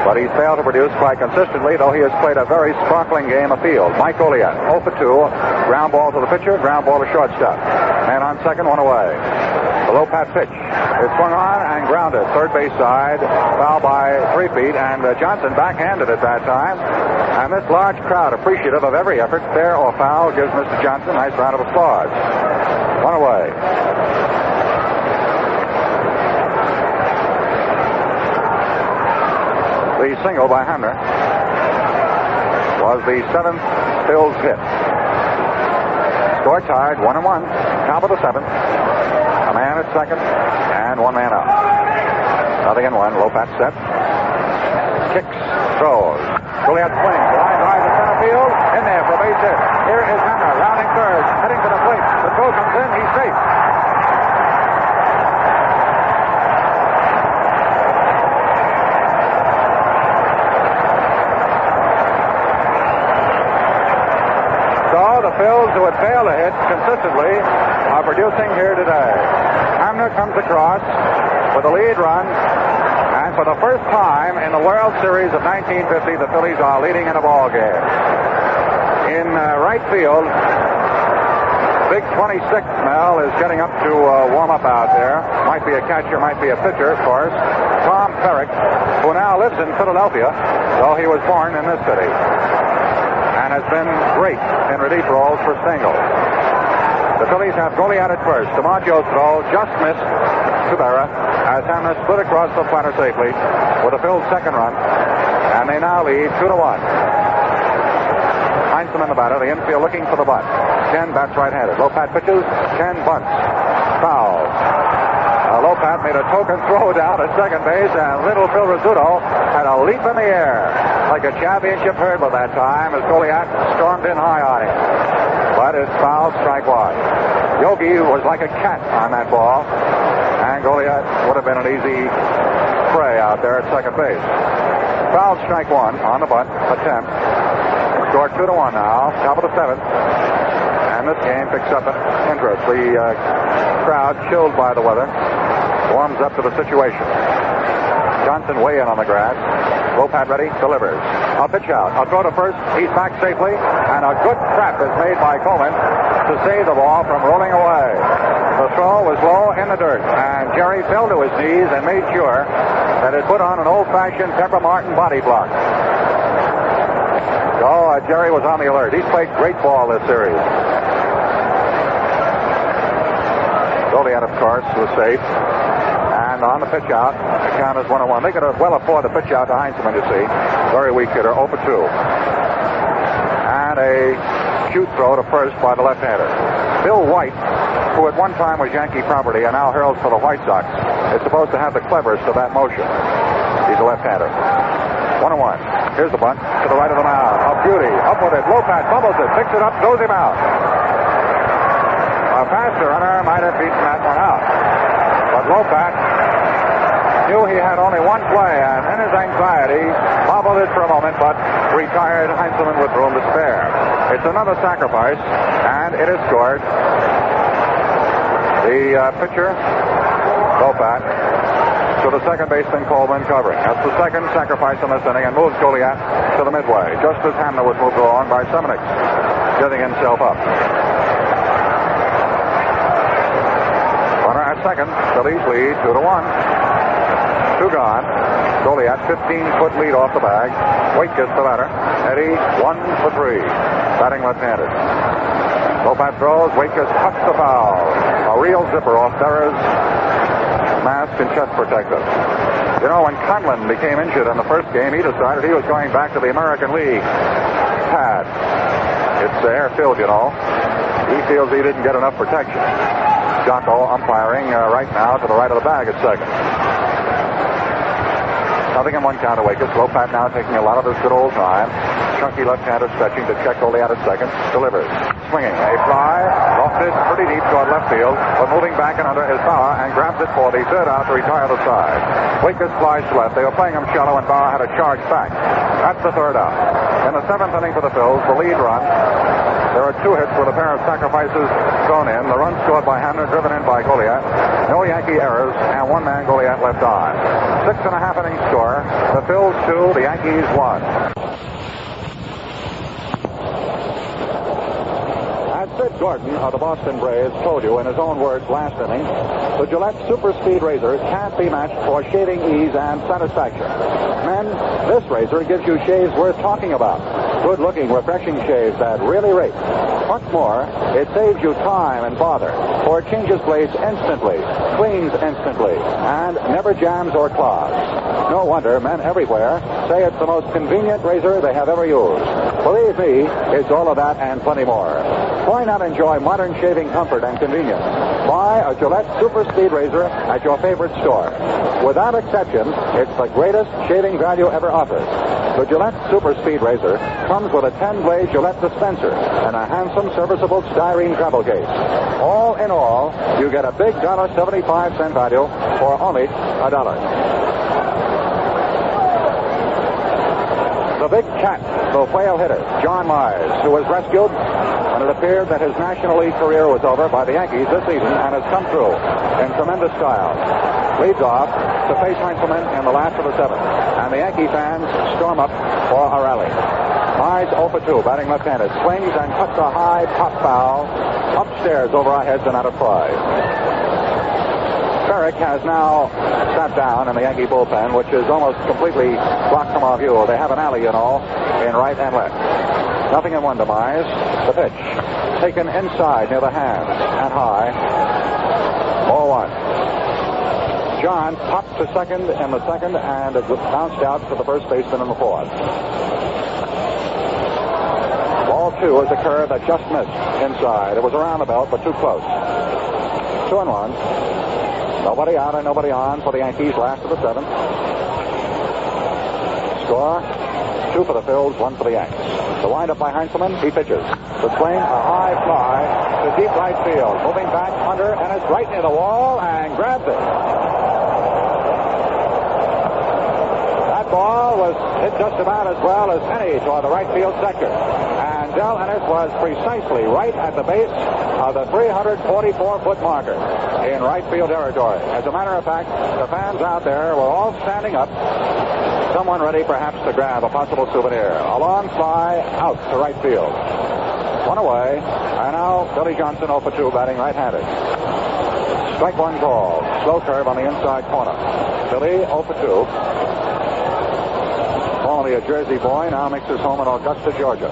But he's failed to produce quite consistently, though he has played a very sparkling game of field. Mike Goliath, 0 for 2. Ground ball to the pitcher, ground ball to shortstop. Man on second, one away. The Lopat pitch is swung on and grounded. Third base side, foul by 3 feet, and Johnson backhanded at that time. And this large crowd, appreciative of every effort, fair or foul, gives Mr. Johnson a nice round of applause. One away. The single by Hamner was the 7th Phil's hit. Score tied, 1-1. Top of the 7th. A man at second, and 1 man out. 0-1. Lopat set. Kicks, throws. Goliath swings. Line drive to center field. In there for a base hit. Here is Hamner, rounding third, heading to the plate. The throw comes in. He's safe. The Phils, who had failed to hit consistently, are producing here today. Hamner comes across with a lead run, and for the first time in the World Series of 1950, the Phillies are leading in a ball game. In right field, Big 26 Mel is getting up to warm up out there. Might be a catcher, might be a pitcher, of course. Tom Ferrick, who now lives in Philadelphia, though he was born in this city, and has been great in relief roles for Stengel. The Phillies have Goliath at first. DiMaggio's throw just missed to Berra as Hamner slid across the platter safely with a Phil's second run, and they now lead 2-1. Heintzelman the batter, the infield looking for the bunt. Ken bats right-handed. Lopat pitches. Ken bunts. Foul. Lopat made a token throw down at second base, and little Phil Rizzuto had a leap in the air like a championship hurdler that time as Goliath stormed in high on him. But it's foul, strike 1. Yogi was like a cat on that ball, and Goliath would have been an easy prey out there at second base. Foul, strike 1 on the bunt attempt. Score 2-1 now, top of the 7th. And this game picks up interest. The crowd, chilled by the weather, warms up to the situation. Johnson way in on the grass. Lopat ready, delivers. A pitch out. A throw to first. He's back safely. And a good trap is made by Coleman to save the ball from rolling away. The throw was low in the dirt. And Jerry fell to his knees and made sure that it put on an old-fashioned Pepper Martin body block. So Jerry was on the alert. He's played great ball this series. Goliath, of course, was safe. And on the pitch out, the count is 1-1. They could well afford to pitch out to Heintzelman, you see. Very weak hitter, 0 for 2. And a cute throw to first by the left-hander. Bill White, who at one time was Yankee property and now heralds for the White Sox, is supposed to have the cleverest of that motion. He's a left-hander. 1-1. Here's the bunt to the right of the mound. A beauty. Up with it. Lopat bubbles it. Picks it up. Throws him out. A faster runner might have beaten that one out. But Lopat knew he had only one play, and in his anxiety, bobbled it for a moment, but retired Heintzelman with room to spare. It's another sacrifice, and it is scored. The pitcher, Lopat, to the second baseman Coleman covering. That's the second sacrifice in this inning, and moves Goliath to the midway, just as Hamner was moved along by Semenix, getting himself up. Runner at second. Phillies lead 2-1. 2 gone. Goliath 15-foot lead off the bag. Wake gets the batter. Eddie 1 for 3. Batting left-handed. Lopat throws. Wake cuts the foul. A real zipper off Berra's mask and chest protector. You know, when Conlon became injured in the first game, he decided he was going back to the American League pad. It's air-filled, you know. He feels he didn't get enough protection. Jocko umpiring right now to the right of the bag at second. 0-1 count to Wakes. Lopat now taking a lot of his good old time. Chunky left-hander stretching to check Goliath at second. Delivers. Swinging. A fly. Lofted pretty deep toward left field, but moving back and under his power and grabs it for the third out to retire the side. Wakes flies to left. They were playing him shallow, and Bauer had a charge back. That's the third out. In the seventh inning for the Phils, the lead run. There are 2 hits with a pair of sacrifices thrown in. The run scored by Hamner, driven in by Goliath. No Yankee errors, and 1 man Goliath left on. 6.5 inning score. The Phils 2, the Yankees 1. As Sid Gordon of the Boston Braves told you in his own words last inning, the Gillette Super Speed Razor can't be matched for shaving ease and satisfaction. Men, this razor gives you shaves worth talking about. Good-looking, refreshing shaves that really rate. What's more, it saves you time and bother, for it changes blades instantly, cleans instantly, and never jams or clogs. No wonder men everywhere say it's the most convenient razor they have ever used. Believe me, it's all of that and plenty more. Why not enjoy modern shaving comfort and convenience? Buy a Gillette Super Speed Razor at your favorite store. Without exception, it's the greatest shaving value ever offered. The Gillette Super Speed Razor comes with a 10-blade Gillette dispenser and a handsome serviceable styrene travel case. All in all, you get a big $1.75 value for only $1. The big cat, the whale hitter, John Mize, who was rescued when it appeared that his National League career was over by the Yankees this season and has come through in tremendous style. Leads off to face Heintzelman in the last of the 7th, and the Yankee fans storm up for a rally. Mize 0 for 2, batting left-handed, swings and cuts a high pop foul upstairs over our heads and out of play. Ferrick has now sat down in the Yankee bullpen, which is almost completely blocked from our view. They have an alley, you know, in right and left. 0-1 to Mize. The pitch taken inside near the hands and high. 0-1. John popped to second in the 2nd, and it bounced out to the first baseman in the 4th. Ball 2 is a curve that just missed inside. It was around the belt, but too close. 2-1. Nobody out and nobody on for the Yankees, last of the 7th. Score, 2 for the Phils, 1 for the Yanks. The windup by Heintzelman, he pitches. The swing, a high fly to deep right field. Moving back under, and it's right near the wall, and grabs it. That ball was hit just about as well as any toward the right field sector. And Del Ennis was precisely right at the base of the 344-foot marker in right field territory. As a matter of fact, the fans out there were all standing up, someone ready perhaps to grab a possible souvenir. A long fly out to right field. 1 away, and now Billy Johnson 0 for 2, batting right-handed. Strike 1 call. Slow curve on the inside corner. Billy 0 for 2. Formerly a Jersey boy, now makes his home in Augusta, Georgia.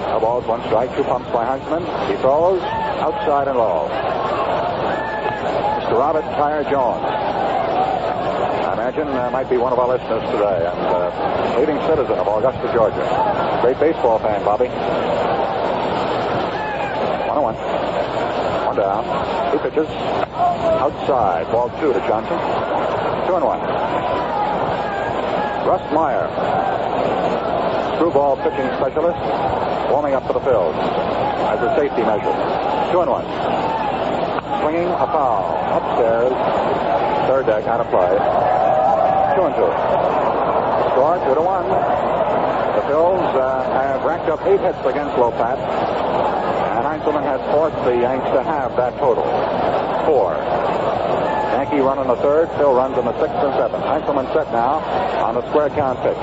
No balls, 1 strike, 2 pumps by Heintzelman. He throws outside and low. Mr. Robert Tyre Jones. I imagine might be one of our listeners today, and leading citizen of Augusta, Georgia. Great baseball fan, Bobby. 1-1. 1 down. 2 pitches. Outside. Ball 2 to Johnson. 2-1. Russ Meyer, screwball pitching specialist, warming up for the Phils as a safety measure. 2-1. Swinging a foul upstairs, 3rd deck, out of play. 2-2. Score 2-1. The Phils have racked up 8 hits against Lopat, and Heintzelman has forced the Yanks to have that total. 4. Yankee run in the 3rd, Phil runs in the 6th and 7th. Heintzelman set now on the square count pitch.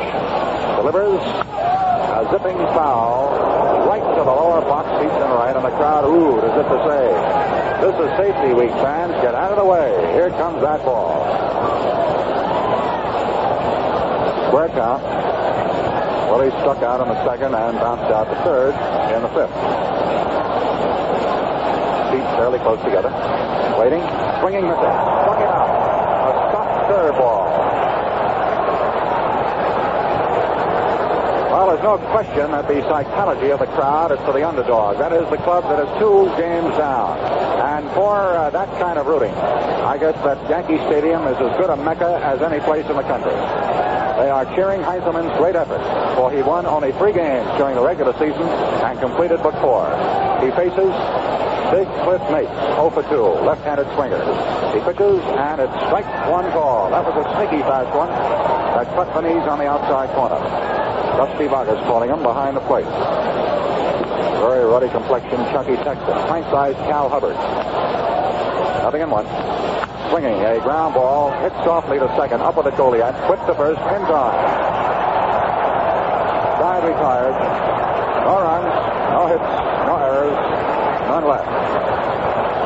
Delivers a zipping foul right to the lower box seats and right, and the crowd oohed as if to say, this is safety week, fans. Get out of the way. Here comes that ball. Square count. Willie struck out in the 2nd and bounced out the 3rd in the 5th. Feet fairly close together. Waiting. Swinging, missing. Struck him out. A soft curve ball. Well, there's no question that the psychology of the crowd is for the underdog. That is the club that is 2 games down. And for that kind of rooting, I guess that Yankee Stadium is as good a mecca as any place in the country. They are cheering Heintzelman's great effort, for he won only 3 games during the regular season and completed but 4. He faces Big Cliff Nates, 0 for 2, left-handed swinger. He pitches, and it's strike 1 call. That was a sneaky fast one that cut the knees on the outside corner. Dusty Vargas calling him behind the plate. Very ruddy complexion, chunky Texan. Pint-sized Cal Hubbard. 0-1. Swinging a ground ball, hit softly to second, up with it Goliath, quick to first, in time. Side retired. No runs, no hits, no errors, none left.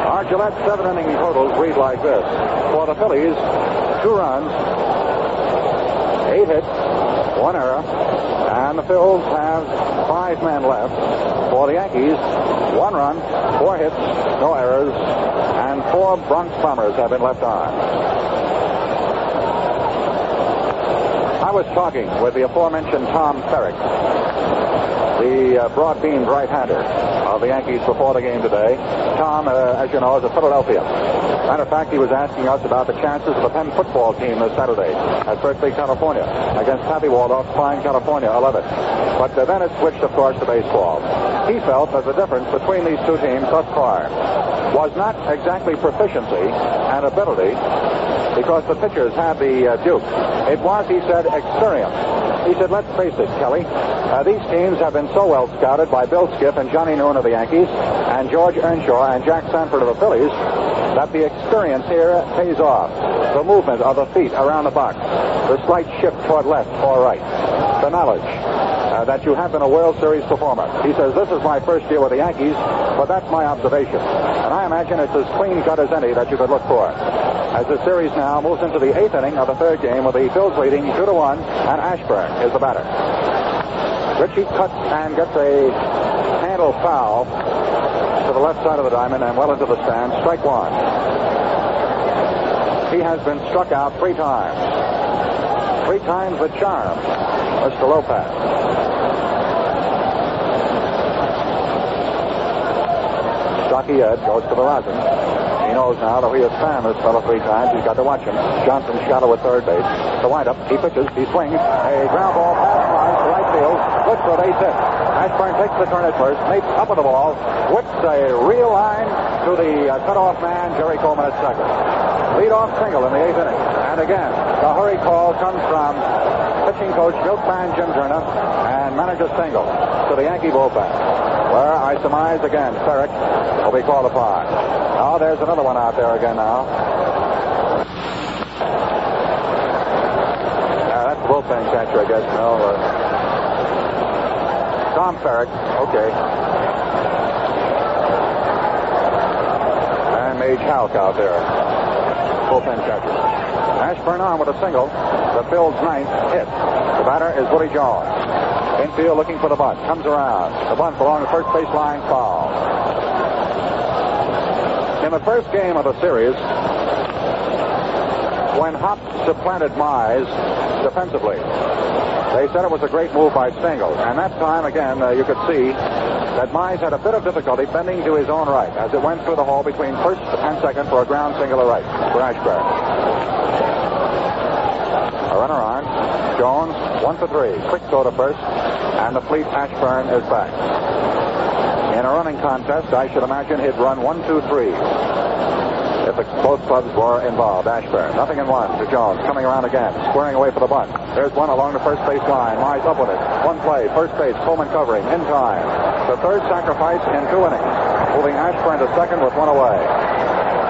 Our Gillette 7-inning totals read like this. For the Phillies, 2 runs, 8 hits, 1 error, and the Phils have 5 men left. For the Yankees, 1 run, 4 hits, no errors, and 4 Bronx Bombers have been left on. I was talking with the aforementioned Tom Ferrick, the broad-beamed right-hander of the Yankees before the game today. Tom, as you know, is a Philadelphia. Matter of fact, he was asking us about the chances of the Penn football team this Saturday at Berkeley, California, against Pappy Waldorf's fine California 11. But then it switched, of course, to baseball. He felt that the difference between these two teams thus far was not exactly proficiency and ability, because the pitchers had the duke. It was, he said, experience. He said, let's face it, Kelly, these teams have been so well scouted by Bill Skipp and Johnny Noon of the Yankees and George Earnshaw and Jack Sanford of the Phillies that the experience here pays off. The movement of the feet around the box, the slight shift toward left or right, the knowledge that you have been a World Series performer. He says, this is my first year with the Yankees, but that's my observation. And I imagine it's as clean-cut as any that you could look for. As the series now moves into the 8th inning of the 3rd game with the Phils leading 2-1, and Ashburn is the batter. Ritchie cuts and gets a handle foul to the left side of the diamond and well into the stand. Strike 1. He has been struck out 3 times. 3 times the charm, Mr. Lopat. Stocky Ed goes to the rosin. He knows now that he has fanned this fellow 3 times. He's got to watch him. Johnson shallow at third base. The windup. He pitches. He swings. A ground ball pass line to right field. Looks for a base hit. Ashburn takes the turn at first. Mates up with the ball. Whips a real line to the cutoff man, Jerry Coleman at second. Lead-off single in the 8th inning. And again, the hurry call comes from pitching coach Milkman Jim Jerna and manager Stengel to the Yankee bullpen, where I surmise again Ferrick will be called upon. Oh, there's another one out there again now. That's the bullpen catcher, I guess. No, Tom Ferrick. Okay. And Mage Halk out there. Bullpen catcher. Ashburn on with a single. The Phil's 9th hit. The batter is Willie Jones. Infield looking for the bunt. Comes around. The bunt along the first base line, foul. In the first game of the series, when Hop supplanted Mize defensively, they said it was a great move by Stengel. And that time, again, you could see that Mize had a bit of difficulty bending to his own right as it went through the hole between first and second for a ground single to right for Ashburn. A runner on. Jones, 1 for 3. Quick throw to first, and the fleet Ashburn is back. In a running contest, I should imagine he'd run 1, 2, 3. If both clubs were involved. Ashburn, 0-1 to Jones, coming around again, squaring away for the bunt. There's one along the first base line. Mize up with it. One play, first base, Coleman covering, in time. The third sacrifice in 2 innings, moving Ashburn to second with 1 away.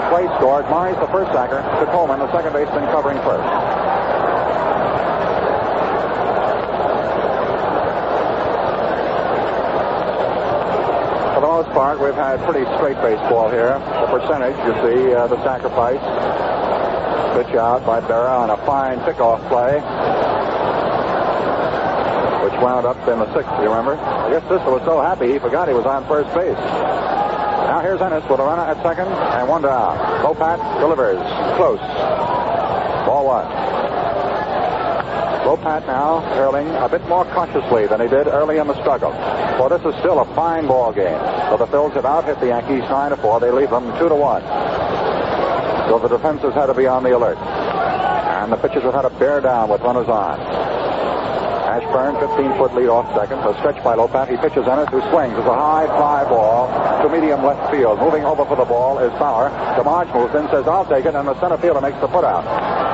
Play scored. Mize, the first sacker, to Coleman, the second baseman, covering first. For the most part, we've had pretty straight baseball here. The percentage, you see, the sacrifice. Pitch out by Berra on a fine pickoff play, which wound up in the 6th, you remember? I guess Sisler was so happy he forgot he was on first base. Now here's Ennis with a runner at second and 1 down. Lopat delivers. Close. Ball 1. Lopat now hurling a bit more cautiously than he did early in the struggle. For this is still a fine ball game. So the Phils have out-hit the Yankees 9-4. They leave them 2-1. So the defenses had to be on the alert. And the pitchers have had to bear down with runners on. Ashburn, 15-foot lead off second. A stretch by Lopat. He pitches Ennis, who swings. It's a high fly ball to medium left field. Moving over for the ball is Bauer. DeMarge moves in, says, I'll take it, and the center fielder makes the put out.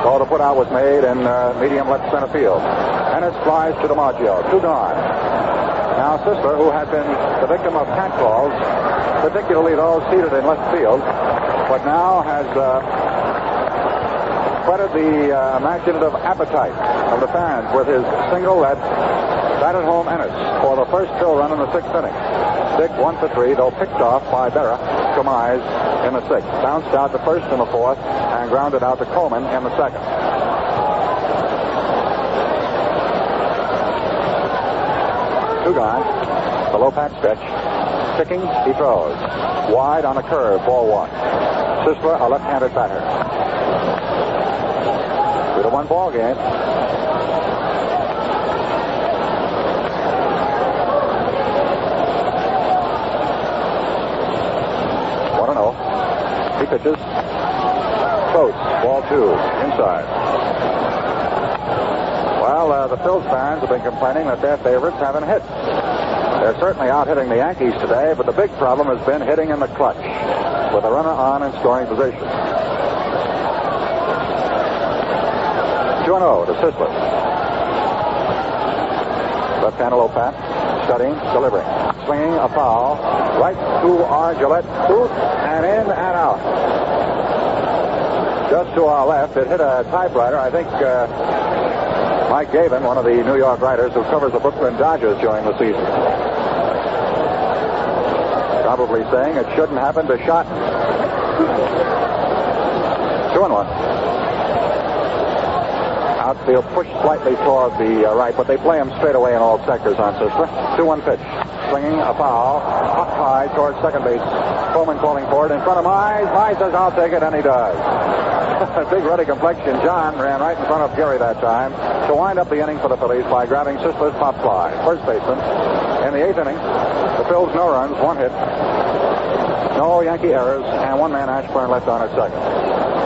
So the putout was made in medium left center field. Ennis flies to DiMaggio. 2 gone. Now Sisler, who had been the victim of catcalls, particularly those seated in left field, but now has whetted the imaginative appetite of the fans with his single that batted home Ennis for the first Phil run in the 6th inning. Dick 1 for 3, though picked off by Berra to Mize in the 6th. Bounced out to first in the 4th and grounded out to Coleman in the 2nd. Two gone. The Lopat stretch. Picking, he throws. Wide on a curve, ball 1. Sisler, a left-handed batter. 2-1 ball game. He pitches. Close. Ball 2. Inside. Well, the Phillies fans have been complaining that their favorites haven't hit. They're certainly out hitting the Yankees today, but the big problem has been hitting in the clutch with a runner on in scoring position. 2-0 to Sisler. Left-handed Lopat. Studying, delivering. Swinging a foul. Right to our Gillette booth. And in and out. Just to our left, it hit a typewriter. I think Mike Gavin, one of the New York writers who covers the Brooklyn Dodgers during the season, probably saying it shouldn't happen to Schotten. 2-1. Outfield pushed slightly toward the right, but they play him straight away in all sectors on Sisler. 2-1 pitch. Swinging a foul. Up high towards second base. Coleman calling for it in front of Mize. Mize says, "I'll take it," and he does. Big ruddy complexion. John ran right in front of Gary that time to wind up the inning for the Phillies by grabbing Sisler's pop fly. First baseman. In the 8th inning, the Phillies no runs, 1 hit. No Yankee errors, and 1 man Ashburn left on at second.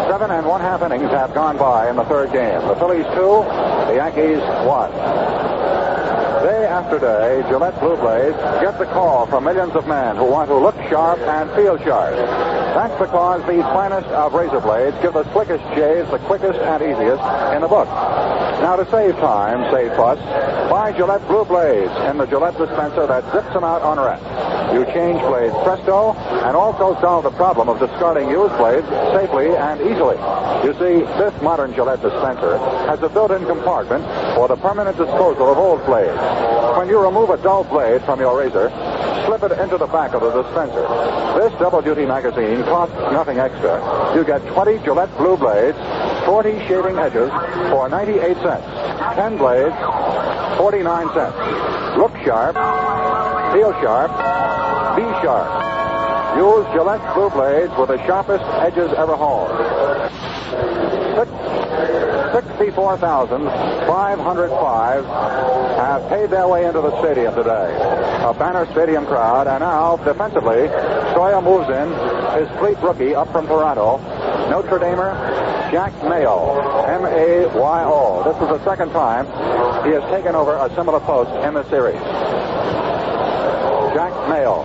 7 1/2 innings have gone by in the 3rd game. The Phillies 2, the Yankees 1. Day after day, Gillette Blue Blades get the call from millions of men who want to look sharp and feel sharp. That's because these finest of razor blades give the slickest shaves the quickest and easiest in the book. Now, to save time, save fuss, buy Gillette Blue Blades in the Gillette dispenser that zips them out on rest. You change blades presto and also solve the problem of discarding used blades safely and easily. You see, this modern Gillette dispenser has a built-in compartment for the permanent disposal of old blades. When you remove a dull blade from your razor, slip it into the back of the dispenser. This double-duty magazine costs nothing extra. You get 20 Gillette Blue Blades, 40 shaving edges for 98 cents. 10 blades, 49 cents. Look sharp, feel sharp, be sharp. Use Gillette Blue Blades with the sharpest edges ever honed. 64,505 have paid their way into the stadium today. A banner stadium crowd, and now, defensively, Sawyer moves in his fleet rookie up from Toronto, Notre Damer Jack Mayo, M-A-Y-O. This is the 2nd time he has taken over a similar post in the series. Jack Mayo.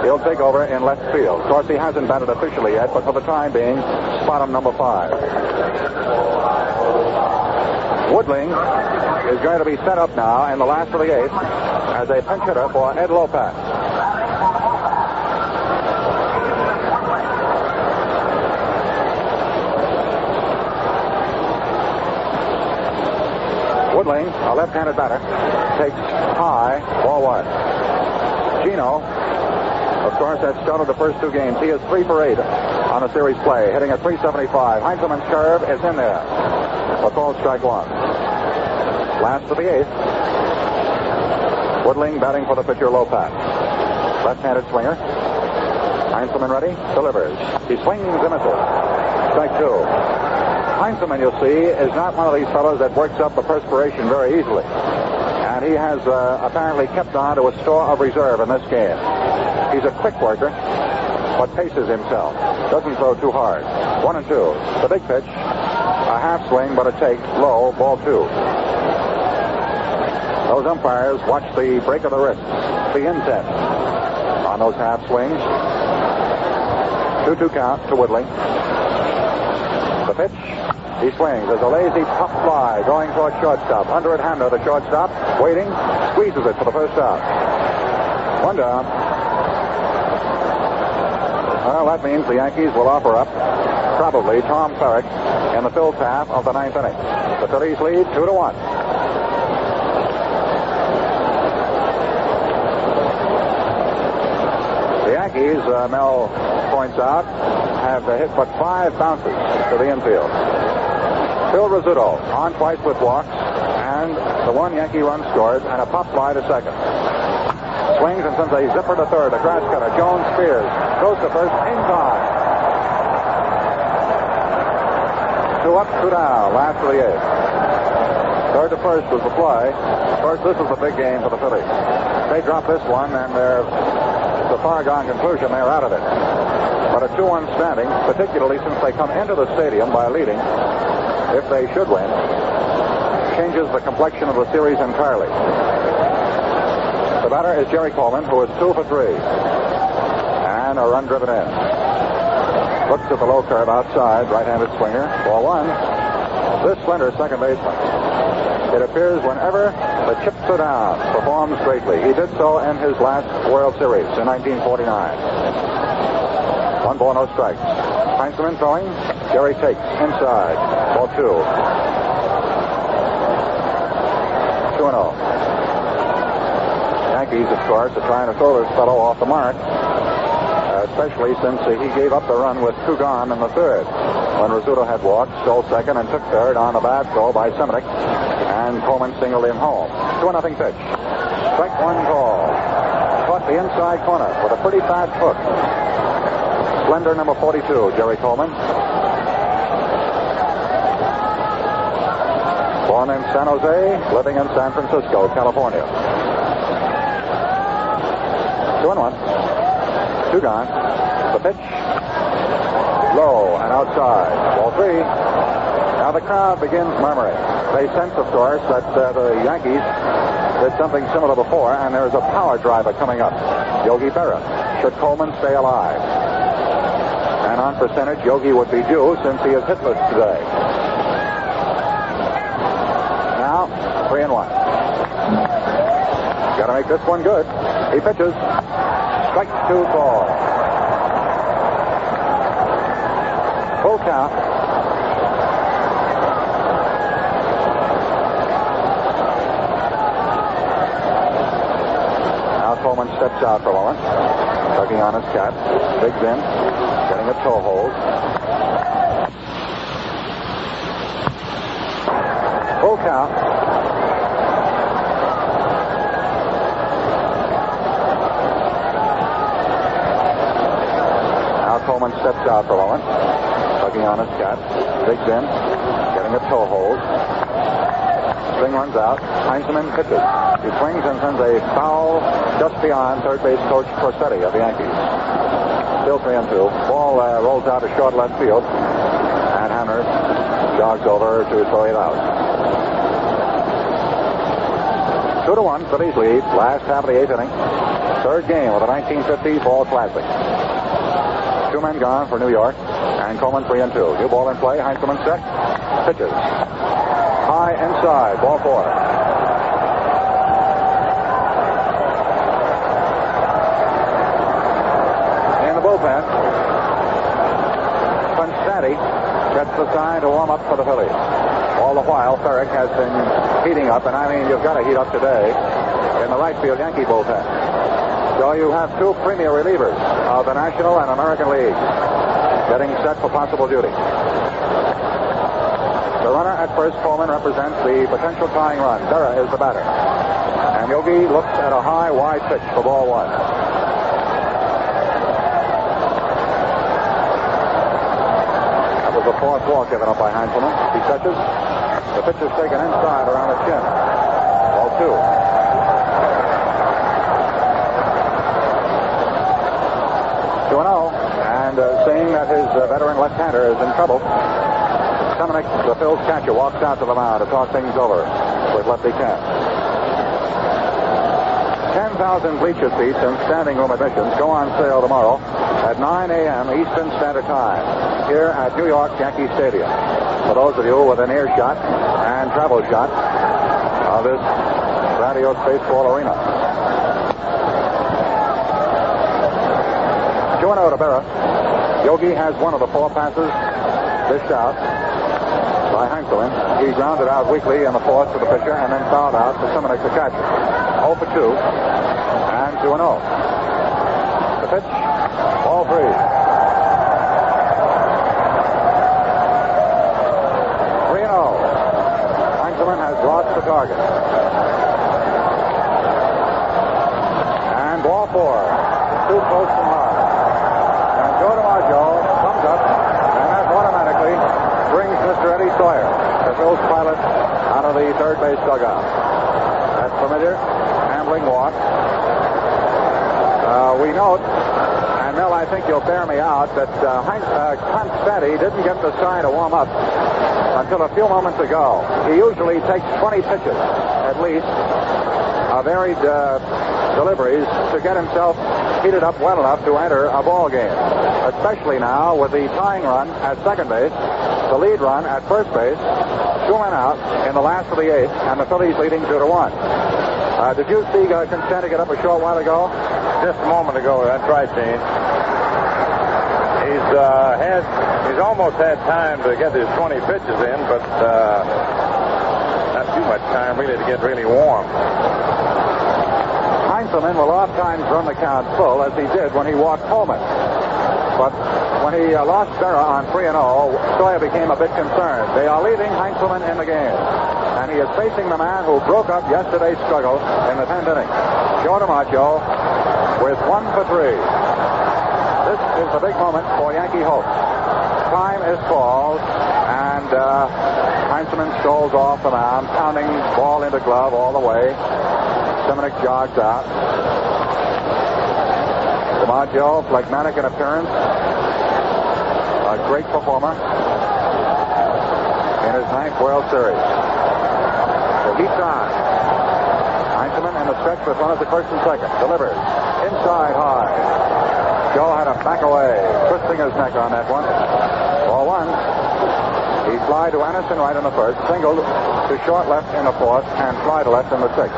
He'll take over in left field. Of course, he hasn't batted officially yet, but for the time being, spot him number 5. Woodling is going to be set up now in the last of the 8th as a pinch hitter for Ed Lopat. Woodling, a left-handed batter, takes high, ball 1. Gino, of course, has started the first 2 games. He is 3 for 8 on a series play, hitting at 375. Heintzelman's curve is in there. A called strike 1. Last of the 8th. Woodling batting for the pitcher Lopat. Left-handed swinger. Heintzelman ready. Delivers. He swings and misses. Strike 2. Heintzelman, you'll see, is not one of these fellows that works up the perspiration very easily. And he has apparently kept on to a store of reserve in this game. He's a quick worker, but paces himself. Doesn't throw too hard. 1 and 2. The big pitch. A half swing, but a take. Low, ball 2. Those umpires watch the break of the wrists, the intent on those half swings. 2-2 count to Woodling. The pitch. He swings. There's a lazy pop fly going toward shortstop. Under it, Hamner, the shortstop, waiting, squeezes it for the first out. One down. Well, that means the Yankees will offer up probably Tom Ferrick in the fifth half of the ninth inning. The Phillies lead 2-1. The Yankees, Mel points out, have hit but 5 bounces to the infield. Phil Rizzuto on twice with walks, and the 1 Yankee run scored, and a pop fly to second. Swings and sends a zipper to third, a grass cutter. Jones spears, goes to first in time. 2 up, 2 down, last of the 8th. Third to first was the play. Of course, this is the big game for the Phillies. They drop this one, and it's a far gone conclusion. They're out of it. But a 2-1 standing, particularly since they come into the stadium by leading, if they should win, changes the complexion of the series entirely. The batter is Jerry Coleman, who is 2 for 3. And a run driven in. Looks at the low curve outside, right-handed swinger. Ball 1. This slender second baseman, it appears whenever the chips are down, performs greatly. He did so in his last World Series in 1949. 1 ball, no strikes. Heintzelman throwing. Jerry takes inside. Ball 2. 2-0. Yankees, of course, are trying to throw this fellow off the mark, especially since he gave up the run with 2 gone in the third, when Rizzuto had walked, stole second, and took third on a bad throw by Seminick, and Coleman singled him home. 2-0 pitch. Strike 1 call. Caught the inside corner with a pretty fast hook. Slender number 42, Jerry Coleman. Born in San Jose, living in San Francisco, California. 2-1. 2 gone. The pitch. Low and outside. Ball 3. Now the crowd begins murmuring. They sense, of course, that the Yankees did something similar before, and there is a power driver coming up. Yogi Berra. Should Coleman stay alive? And on percentage, Yogi would be due since he is hitless today. Now, 3-1. Got to make this one good. He pitches. Strike 2 ball. Full count. Now Coleman steps out for a moment, tugging on his cap, digs in, getting a toe hold. Full count. Coleman steps out for a moment, tugging on his cap, digs in, getting a toe hold. String runs out. Heintzelman pitches. He swings and sends a foul just beyond third base coach Corsetti of the Yankees. Still 3-2. Ball rolls out to short left field, and Hamner jogs over to throw it out. 2-1, Phillies lead. Last half of the 8th inning. Third game of the 1950 Fall Classic. 2 men gone for New York, and Coleman 3-2. New ball in play. Heintzelman set. Pitches. High inside. Ball 4. In the bullpen, Constanti gets the sign to warm up for the Phillies. All the while, Ferrick has been heating up, and I mean, you've got to heat up today in the right field Yankee bullpen. So you have 2 premier relievers of the National and American Leagues getting set for possible duty. The runner at first, Coleman, represents the potential tying run. Berra is the batter. And Yogi looks at a high, wide pitch for ball 1. That was the 4th walk given up by Heintzelman. He touches. The pitch is taken inside around the chin. Ball 2. 2-0, and seeing that his veteran left-hander is in trouble, Seminick, the Phil's catcher, walks out to the mound to talk things over with lefty Ken. 10,000 bleacher seats and standing room admissions go on sale tomorrow at 9 a.m. Eastern Standard Time here at New York Yankee Stadium. for those of you with an earshot and travel shot of this grandiose baseball arena. 2-0 to Berra. Yogi has one of the 4 passes dished out by Heintzelman. He grounded out weakly in the 4th to the pitcher and then fouled out to Simonek, the catcher. 0 for 2 and 2-0. The pitch, ball 3. Has lost the target. And ball 4. Too close and hard. And Joe DiMaggio comes up, and that automatically brings Mr. Eddie Sawyer, the Phil's pilot, out of the third base dugout. That familiar ambling walk. We note, and Mel, I think you'll bear me out, that Constante didn't get the sign to warm up until a few moments ago. He usually takes 20 pitches, at least, varied deliveries, to get himself heated up well enough to enter a ball game. Especially now with the tying run at second base, the lead run at first base, 2 men out in the last of the 8th, and the Phillies leading 2-1. Did you see Constante get up a short while ago? Just a moment ago, that's right, Gene. He's almost had time to get his 20 pitches in, but not too much time really to get really warm. Heintzelman will oftentimes run the count full, as he did when he walked Coleman. But when he lost Berra on 3-0, Sawyer became a bit concerned. They are leaving Heintzelman in the game, and he is facing the man who broke up yesterday's struggle in the 10th inning, Joe DiMaggio, with 1 for 3. This is the big moment for Yankee hope. Time is called, and Heintzelman strolls off the mound, pounding ball into glove all the way. Simonek jogs out. DiMaggio, phlegmatic in appearance, a great performer in his 9th World Series. The heat's on. Heintzelman in the stretch with runners at first and second. Delivers. Inside high. Joe had to back away, twisting his neck on that one. Ball 1. He fly to Ennis and right in the first, singled to short left in the 4th, and fly to left in the 6th.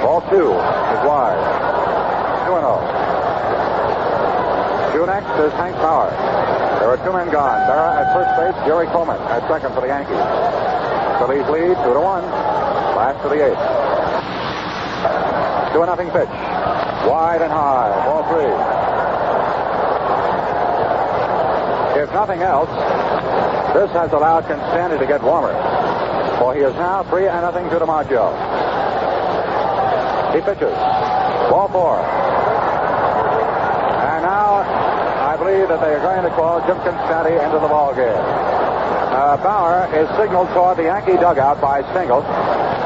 Ball 2 is wide. 2-0. Due next is Hank Bauer. There are 2 men gone. Berra at first base, Jerry Coleman at second for the Yankees. Phillies lead 2-1. Last of the 8th. 2-0 pitch. Wide and high. Ball 3. If nothing else, this has allowed Constante to get warmer, for he is now 3-0 to DiMaggio. He pitches. Ball 4. And now I believe that they are going to call Jim Constante into the ball game. Bauer is signaled toward the Yankee dugout by Stengel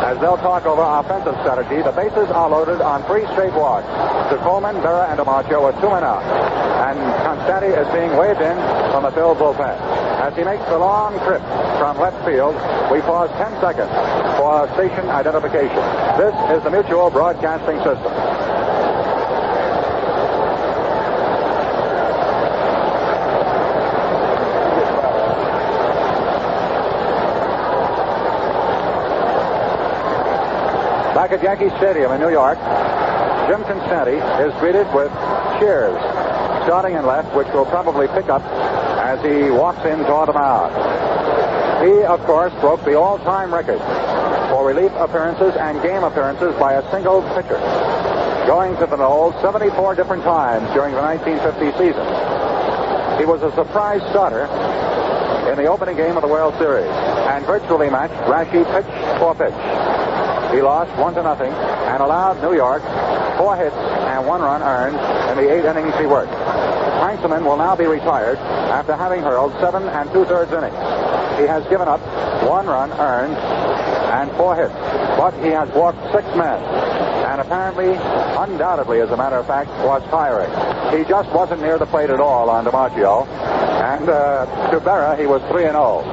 as they'll talk over offensive strategy. The bases are loaded on 3 straight walks to Coleman, Berra, and DiMaggio with 2 men out. And Constante is being waved in from the Phil bullpen. As he makes the long trip from left field, we pause 10 seconds for station identification. This is the Mutual Broadcasting System. Back at Yankee Stadium in New York, Jim Constante is greeted with cheers, starting in left, which will probably pick up as he walks in toward the mound. He, of course, broke the all-time record for relief appearances and game appearances by a single pitcher, going to the Knolls 74 different times during the 1950 season. He was a surprise starter in the opening game of the World Series and virtually matched Rashi pitch for pitch. He lost 1-0 and allowed New York 4 hits and 1 run earned in the 8 innings he worked. Heintzelman will now be retired after having hurled 7 2/3 innings. He has given up 1 run earned and 4 hits, but he has walked 6 men and apparently, undoubtedly, as a matter of fact, was tiring. He just wasn't near the plate at all on DiMaggio, and to Berra, he was 3-0.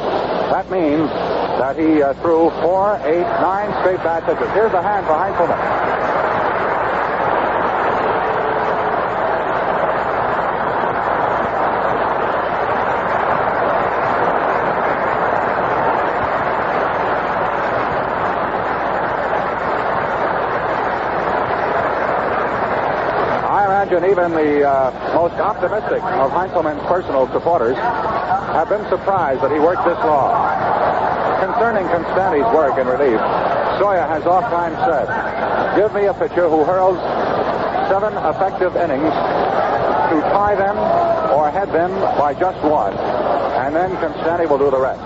That means that he threw 4, 8, 9 straight bad pitches. Here's a hand for Heintzelman. imagine even the most optimistic of Heintzelman's personal supporters have been surprised that he worked this long. Concerning Constanti's work in relief, Sawyer has oft-times said, "Give me a pitcher who hurls 7 effective innings to tie them or head them by just one, and then Constanti will do the rest."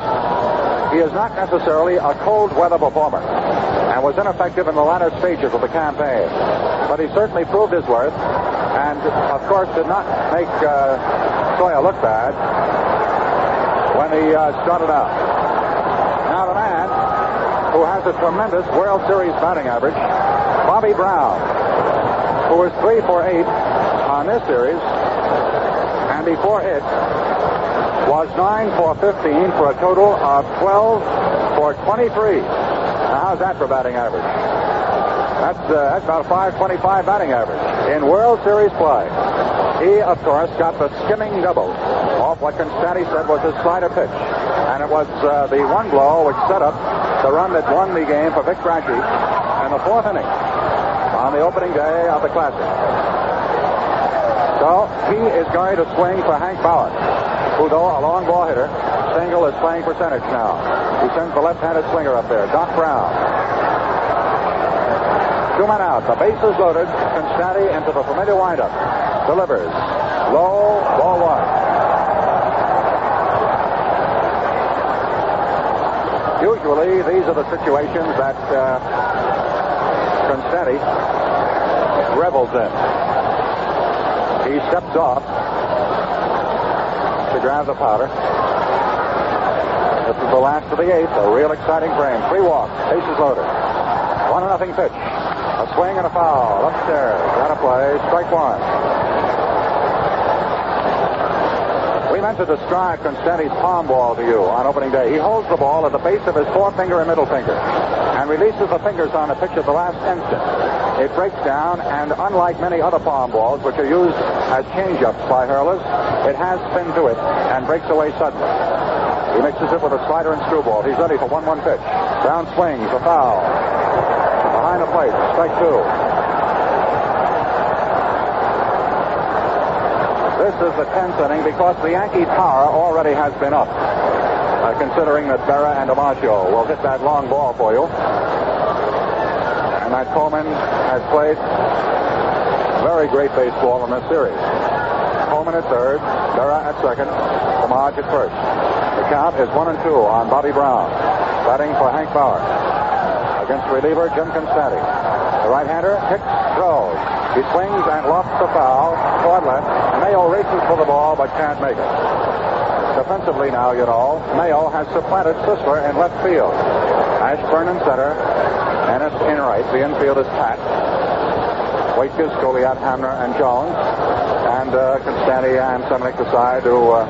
He is not necessarily a cold-weather performer and was ineffective in the latter stages of the campaign, but he certainly proved his worth and, of course, did not make Sawyer look bad when he started out. Now the man who has a tremendous World Series batting average, Bobby Brown, who was 3 for 8 on this series, and before it was 9 for 15 for a total of 12 for 23. Now, how's that for batting average? That's about a 525 batting average in World Series play. He, of course, got the skimming double off what Constanti said was his slider pitch, and it was the one blow which set up the run that won the game for Vic Gracchi in the 4th inning on the opening day of the Classic. So he is going to swing for Hank Bauer, who, though a long ball hitter, single is playing percentage now. He sends the left-handed swinger up there, Doc Brown. 2 men out. The bases loaded. Constanti into the familiar windup. Delivers. Low, ball 1. Usually, these are the situations that Constanti revels in. He steps off to grab the powder. This is the last of the 8th, a real exciting frame. 3 walks, bases loaded. 1-0 pitch. A swing and a foul. Upstairs. Got a play. Strike 1. We meant to describe Constanti's palm ball to you on opening day. He holds the ball at the base of his forefinger and middle finger and releases the fingers on the pitch at the last instant. It breaks down, and unlike many other palm balls, which are used as change-ups by hurlers, it has spin to it and breaks away suddenly. He mixes it with a slider and screwball. He's ready for 1-1 pitch. Brown swings, a foul. Behind the plate, strike 2. This is the 10th inning because the Yankee power already has been up, considering that Berra and DiMaggio will hit that long ball for you. And that Coleman has played very great baseball in this series. Coleman at third, Berra at second, DiMaggio at first. The count is 1-2 on Bobby Brown, batting for Hank Bauer. Against reliever Jim Constanti. The right-hander kicks, throws. He swings and lofts the foul toward left. Mayo races for the ball but can't make it. Defensively now, you know, Mayo has supplanted Sisler in left field. Ashburn in center. Ennis in right. The infield is Pat. Waitkus, Goliath, Hamner, and Jones. And Constanti and Seminick decide to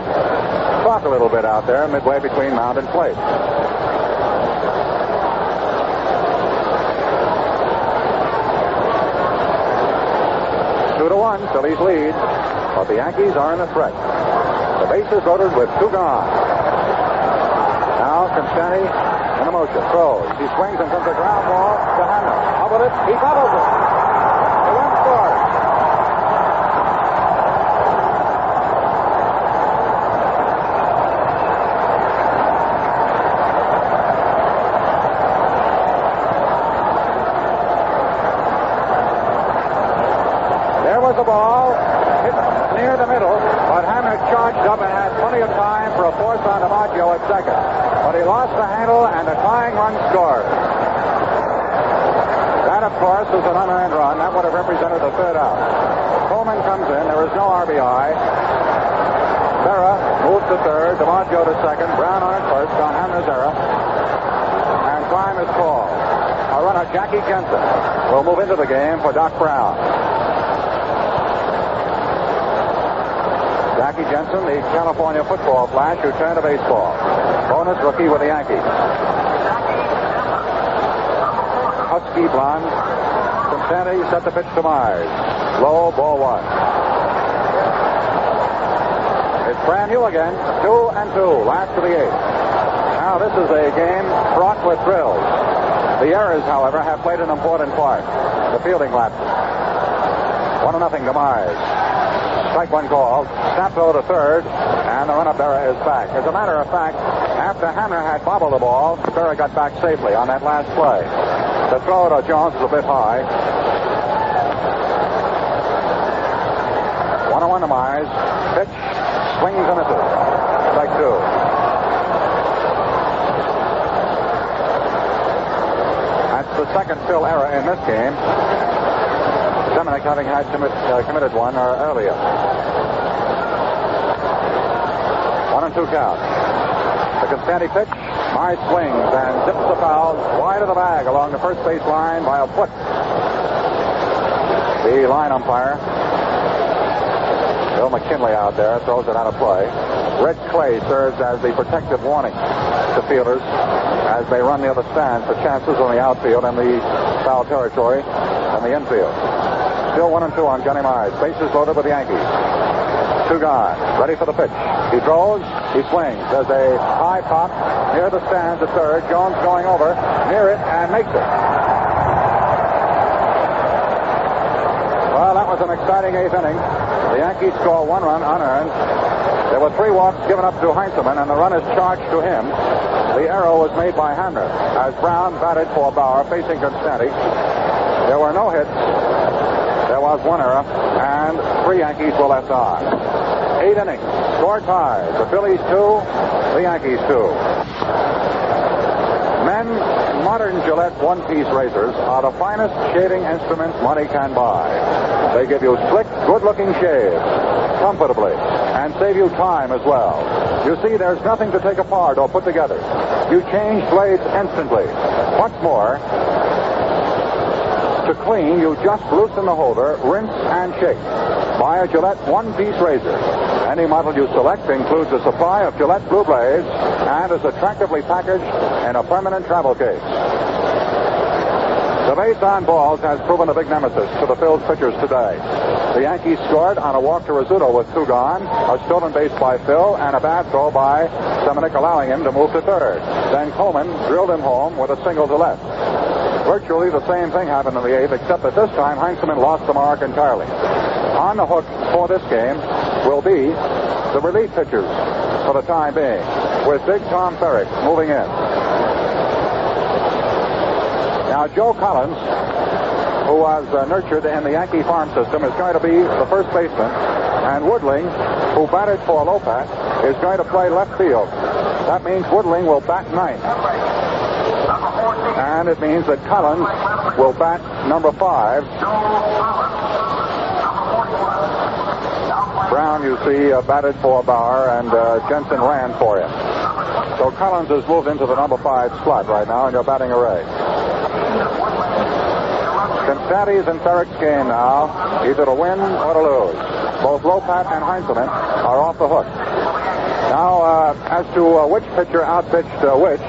talk a little bit out there midway between mound and plate. Phillies lead, but the Yankees are in a threat. The bases loaded with 2 gone. Now Constanti in motion, throws. He swings and comes a ground ball to Hamner. How about it? He bobbles it. The run scores. The ball hit near the middle, but Hamner charged up and had plenty of time for a force on DiMaggio at second. But he lost the handle and a tying run scored. That, of course, is an unearned run. That would have represented the 3rd out. Coleman comes in. There is no RBI. Berra moves to 3rd. DiMaggio to 2nd. Brown on at first on Hamner's error. And time is called. Our runner, Jackie Jensen, will move into the game for Doc Brown. Jackie Jensen, the California football flash who turned to baseball. Bonus rookie with the Yankees. Husky blonde. Constanti set the pitch to Myers. Low, ball 1. It's brand new again. 2-2, last of the 8th. Now this is a game fraught with thrills. The errors, however, have played an important part. The fielding lapses. 1-0 1-0 Demise. Strike one called. Snap throw to third, and the run-up error is back. As a matter of fact, after Hamner had bobbled the ball, Berra got back safely on that last play. The throw to Jones is a bit high. 1-1 Demise. Pitch, swings and misses. Strike two. That's the second Phil error in this game. Seminick having had committed one earlier. 1-2 count. The Constanti pitch. Mize swings and zips the foul wide of the bag along the first base line by a foot. The line umpire, Bill McKinley out there, throws it out of play. Red clay serves as the protective warning to fielders as they run the other stands for chances on the outfield and the foul territory and the infield. Still 1-2 on Johnny Mize. Bases loaded with the Yankees. Two gone. Ready for the pitch. He throws. He swings. There's a high pop near the stands at third. Jones going over near it and makes it. Well, that was an exciting eighth inning. The Yankees score one run unearned. There were 3 walks given up to Heintzelman, and the run is charged to him. The error was made by Hamner as Brown batted for Bauer facing Constanti. There were no hits. There was 1 error, and 3 Yankees were left on. 8 innings, score ties. The Phillies 2, the Yankees 2. Men, modern Gillette one-piece razors are the finest shaving instruments money can buy. They give you slick, good-looking shaves, comfortably, and save you time as well. You see, there's nothing to take apart or put together. You change blades instantly. What's more, to clean, you just loosen the holder, rinse, and shake. Buy a Gillette one-piece razor. Any model you select includes a supply of Gillette Blue Blades and is attractively packaged in a permanent travel case. The base on balls has proven a big nemesis to the Phil's pitchers today. The Yankees scored on a walk to Rizzuto with 2 gone, a stolen base by Phil, and a bad throw by Seminick allowing him to move to third. Then Coleman drilled him home with a single to left. Virtually the same thing happened in the 8th, except that this time Heintzelman lost the mark entirely. On the hook for this game will be the relief pitchers for the time being, with Big Tom Ferrick moving in. Now, Joe Collins, who was nurtured in the Yankee farm system, is going to be the first baseman, and Woodling, who batted for Lopat, is going to play left field. That means Woodling will bat 9th. And it means that Collins will bat number 5. Brown, you see, batted for Bauer, and Jensen ran for him. So Collins has moved into the number 5 slot right now in your batting array. Constanti's and Ferrick's game now, either to win or to lose. Both Lopat and Heintzelman are off the hook. Now, as to which pitcher outpitched which,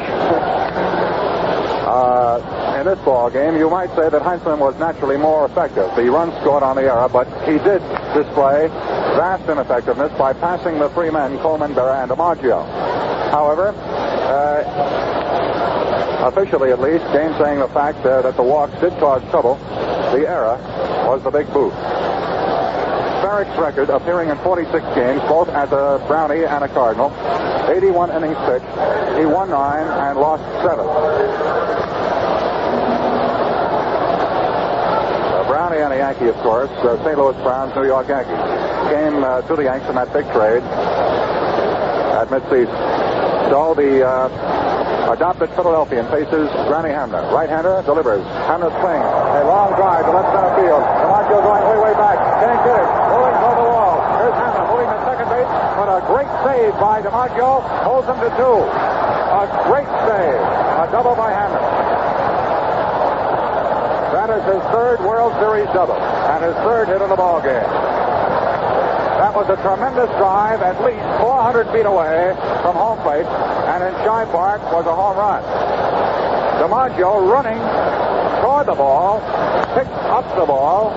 in this ball game, you might say that Heintzelman was naturally more effective. The run scored on the error, but he did display vast ineffectiveness by passing the 3 men, Coleman, Berra, and DiMaggio. However, officially at least, gainsaying the fact that the walks did cause trouble, the error was the big boot. Ferrick's record, appearing in 46 games, both as a Brownie and a Cardinal, 81 innings pitched. He won 9 and lost 7. Brownie and a Yankee, of course, St. Louis Browns, New York Yankees. Came to the Yanks in that big trade at midseason. So the adopted Philadelphian faces Granny Hamner. Right-hander delivers. Hamner swings. A long drive to left center field. DiMaggio going way back. Can't get it. Rolling toward the wall. Here's Hamner moving to second base. But a great save by DiMaggio holds him to 2. A great save. A double by Hamner. That is his 3rd World Series double and his 3rd hit in the ball game. That was a tremendous drive, at least 400 feet away from home plate, and in Shibe Park was a home run. DiMaggio running toward the ball, picked up the ball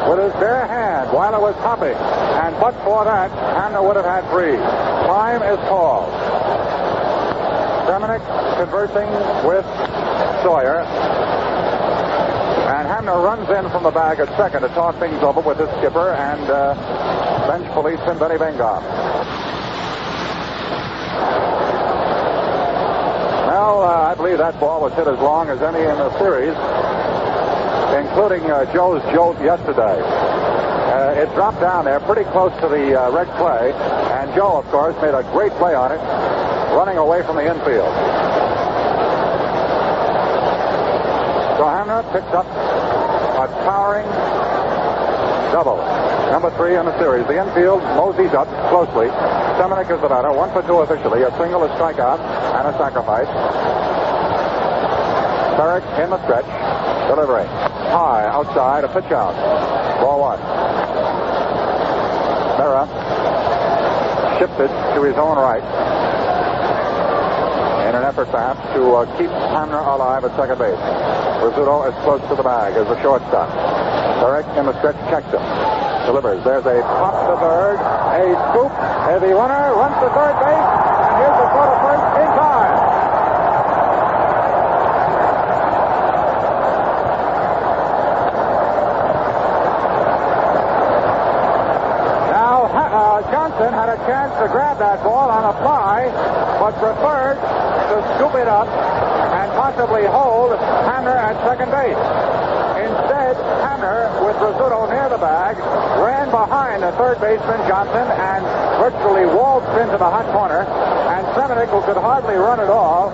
with his bare hand while it was hopping, and but for that, Hamner would have had 3. Time is called. Ceremonies conversing with Sawyer. And Hamner runs in from the bag at second to talk things over with his skipper and bench policeman Benny Bingoff. Well, I believe that ball was hit as long as any in the series, including Joe's jolt yesterday. It dropped down there pretty close to the red clay, and Joe, of course, made a great play on it, running away from the infield. So Hamner picks up a towering double, number 3 in the series. The infield moseys up closely. Seminick is the batter, 1 for 2 officially, a single, a strikeout, and a sacrifice. Berrick in the stretch, delivering. High, outside, a pitch out. Ball 1. Berra shifted to his own right in an effort perhaps to keep Hamner alive at second base. Rizzuto is close to the bag as the shortstop. Berrick in the stretch checks him. Delivers. There's a pop to third. A scoop. Heavy runner runs to third base. And here's the throw to first in time. Now, Johnson had a chance to grab that ball on a fly, but preferred to scoop it up and possibly hold Hamner at second base. Instead, Hamner, with Rizzuto near the bag, ran behind the third baseman Johnson and virtually waltzed into the hot corner. And Seminick, who could hardly run at all,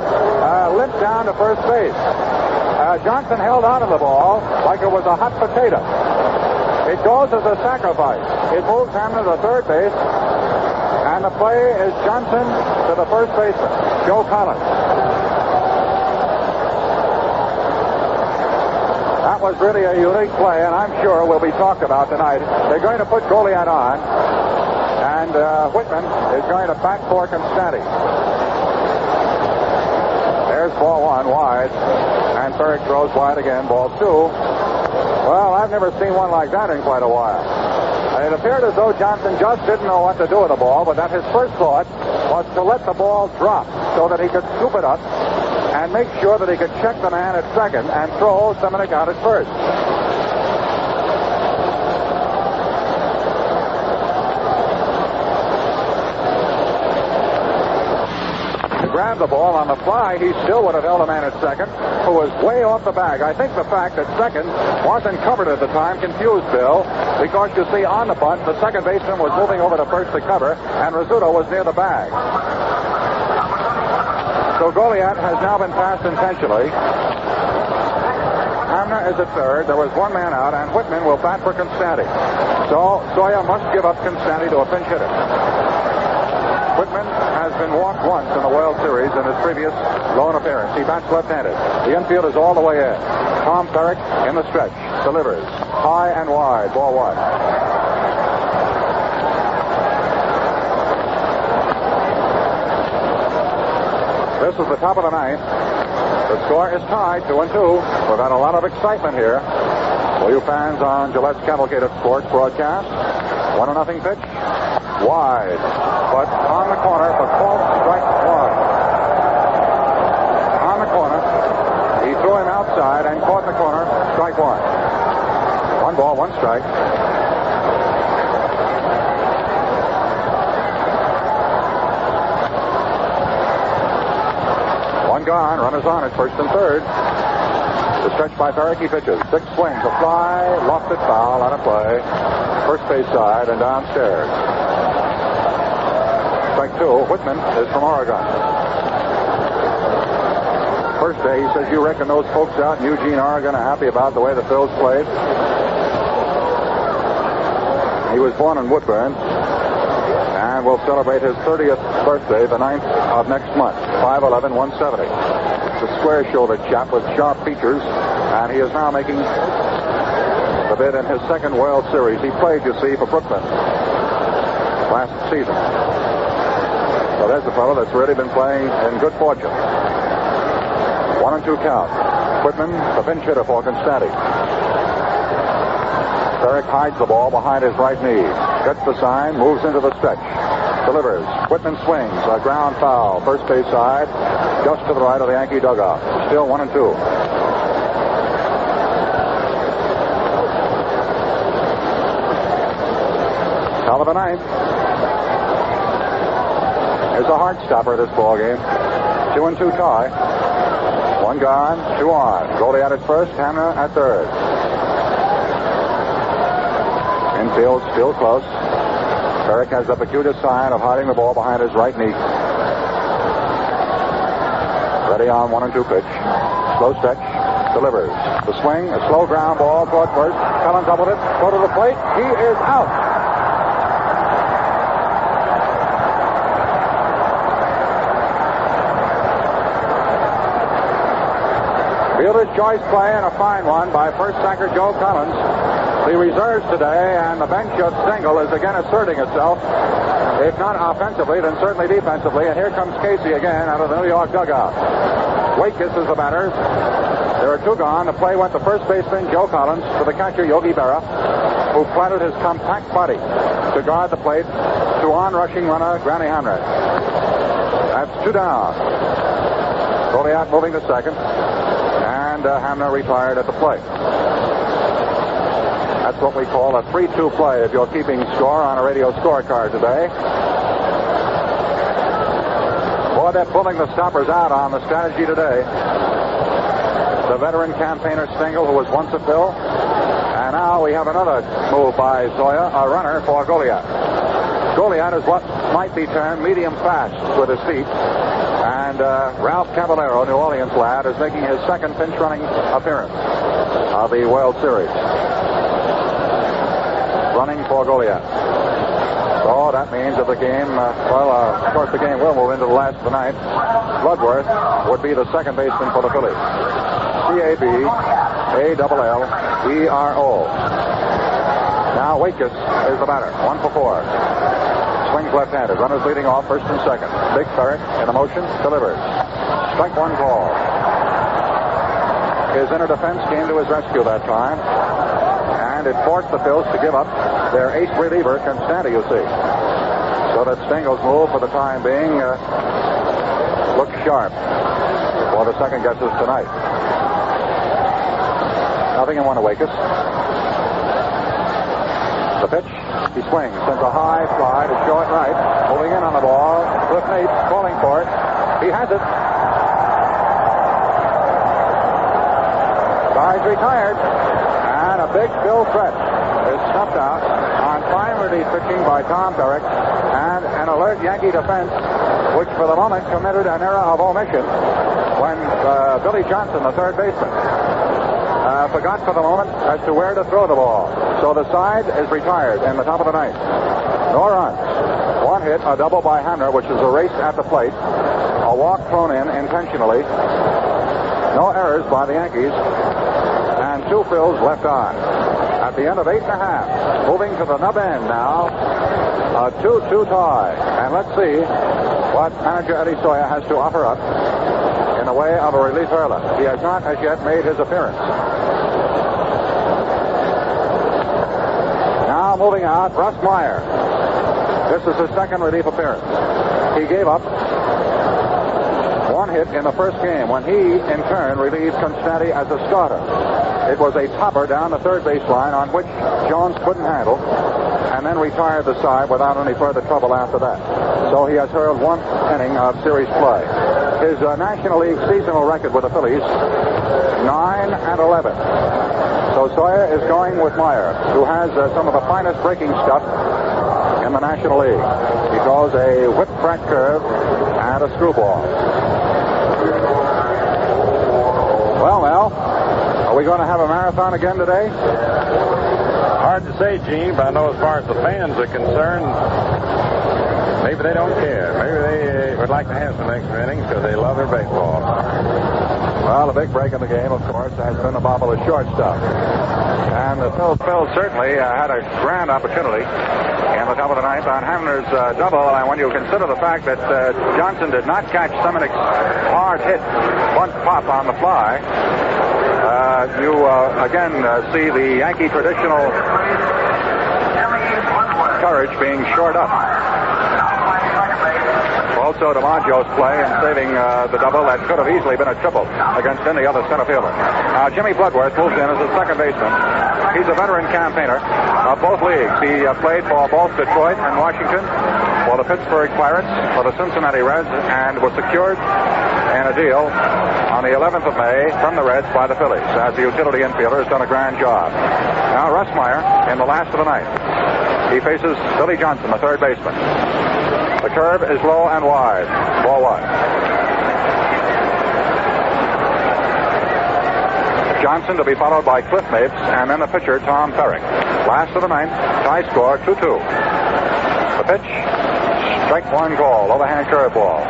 limped down to first base. Johnson held on to the ball like it was a hot potato. It goes as a sacrifice. It moves Hamner to third base, and the play is Johnson to the first baseman, Joe Collins. That was really a unique play, and I'm sure will be talked about tonight. They're going to put Goliat on, and Whitman is going to back for Constanti. There's ball 1 wide, and Berrick throws wide again, ball 2. Well, I've never seen one like that in quite a while. It appeared as though Johnson just didn't know what to do with the ball, but that his first thought was to let the ball drop so that he could scoop it up and make sure that he could check the man at second and throw Seminick out at first. To grab the ball on the fly, he still would have held a man at second who was way off the bag. I think the fact that second wasn't covered at the time confused Bill, because you see on the bunt, the second baseman was moving over to first to cover, and Rizzuto was near the bag. So Goliat has now been passed intentionally. Hamner is at third. There was one man out, and Whitman will bat for Constanti. So Sawyer must give up Constanti to a pinch hitter. Whitman has been walked once in the World Series in his previous lone appearance. He bats left-handed. The infield is all the way in. Tom Berrick in the stretch. Delivers. High and wide. Ball 1. This is the top of the ninth. The score is tied, 2-2. We've had a lot of excitement here. For you fans on Gillette's Cavalcade of Sports broadcast, 1-0 pitch. Wide. But on the corner for called strike 1. On the corner. He threw him outside and caught in the corner. Strike 1. 1 ball, 1 strike. Gone. Runners on at first and third. The stretch by Berrick. He pitches. 6 swings. A fly. Lofted foul. Out of play. First base side and downstairs. Strike 2. Whitman is from Oregon. First day, he says, you reckon those folks out in Eugene, Oregon are happy about the way the Phils played? He was born in Woodburn and will celebrate his 30th birthday the 9th of next month. 5'11", 170. He's a square-shouldered chap with sharp features, and he is now making the bid in his second World Series. He played, you see, for Brooklyn last season. So there's a fellow that's really been playing in good fortune. 1-2 count. Whitman, the pinch hitter for Constanti. Berrick hides the ball behind his right knee. Gets the sign, moves into the stretch. Delivers. Whitman swings. A ground foul. First base side. Just to the right of the Yankee dugout. Still 1-2. Top of the ninth. It's a hard stopper, this ball game. 2-2 tie. One gone, two on. Goldie at first, Hamner at third. Infield still close. Berrick has the peculiar sign of hiding the ball behind his right knee. Ready on 1-2 pitch. Slow stretch. Delivers. The swing, a slow ground ball toward first. Collins up with it. Go to the plate. He is out. Fielder's choice play and a fine one by first stacker Joe Collins. The reserves today and the bench of Stengel is again asserting itself. If not offensively, then certainly defensively. And here comes Casey again out of the New York dugout. Waitkus is the batter. There are two gone. The play went to first baseman Joe Collins to the catcher Yogi Berra, who planted his compact body to guard the plate to on-rushing runner Granny Hamner. That's two down. Goliath moving to second, and Hamner retired at the plate. That's what we call a 3-2 play if you're keeping score on a radio scorecard today. Boy, they're pulling the stoppers out on the strategy today. The veteran campaigner Stengel, who was once a Phil. And now we have another move by Zoya, a runner for Goliath. Goliath is what might be termed medium fast with his feet. And Ralph Cavallero, New Orleans lad, is making his second pinch running appearance of the World Series. Running for Goliath. So that means that the game, of course the game will move into the last of the ninth. Bloodworth would be the second baseman for the Phillies. C-A-B-A-L-L-E-R-O. Now Waitkus is the batter. 1 for 4. Swings left-handed. Runners leading off first and second. Big Ferret in the motion. Delivers. Strike one call. His inner defense came to his rescue that time. And it forced the Phils to give up their ace reliever, Constanti, you see. So that Stengel's move for the time being looks sharp for the second guesses tonight. Nothing in one to Waitkus. The pitch. He swings. Sends a high fly to short right. Moving in on the ball. Cliff Nate calling for it. He has it. Side's retired. And a big Bill Fretch is snuffed out on fine relief pitching by Tom Berrick and an alert Yankee defense, which for the moment committed an error of omission when Billy Johnson, the third baseman, forgot for the moment as to where to throw the ball. So the side is retired in the top of the ninth. No runs. One hit, a double by Hamner, which is erased at the plate. A walk thrown in intentionally. No errors by the Yankees. And two Phils left on. At the end of 8.5. Moving to the nub end now. A 2-2 tie. And let's see what manager Eddie Sawyer has to offer up in the way of a relief hurler. He has not as yet made his appearance. Now moving out, Russ Meyer. This is his second relief appearance. He gave up one hit in the first game when he, in turn, relieved Constanti as a starter. It was a topper down the third baseline on which Jones couldn't handle and then retired the side without any further trouble after that. So he has hurled one inning of series play. His National League seasonal record with the Phillies, 9-11. So Sawyer is going with Meyer, who has some of the finest breaking stuff in the National League. He throws a whip crack curve and a screwball. Well, Mel, are we going to have a marathon again today? Hard to say, Gene, but I know as far as the fans are concerned, maybe they don't care. Maybe they would like to have some extra innings because they love their baseball. Well, the big break in the game, of course, has been the bobble of shortstop. And the Phils certainly had a grand opportunity in the top of the ninth on Hamner's double. And when you consider the fact that Johnson did not catch Semenek's hard hit bunt pop on the fly, you again see the Yankee traditional courage being shored up. Also DiMaggio's play in saving the double that could have easily been a triple against any other center fielder. Jimmy Bloodworth moves in as a second baseman. He's a veteran campaigner of both leagues. He played for both Detroit and Washington, for the Pittsburgh Pirates, for the Cincinnati Reds, and was secured in a deal on the 11th of May from the Reds by the Phillies. As the utility infielder, has done a grand job. Now Russ Meyer in the last of the ninth. He faces Billy Johnson, the third baseman. The curve is low and wide. Ball one. Johnson to be followed by Cliff Mapes, and then the pitcher, Tom Ferrick. Last of the ninth, tie score 2-2. The pitch, strike one call, overhand curveball.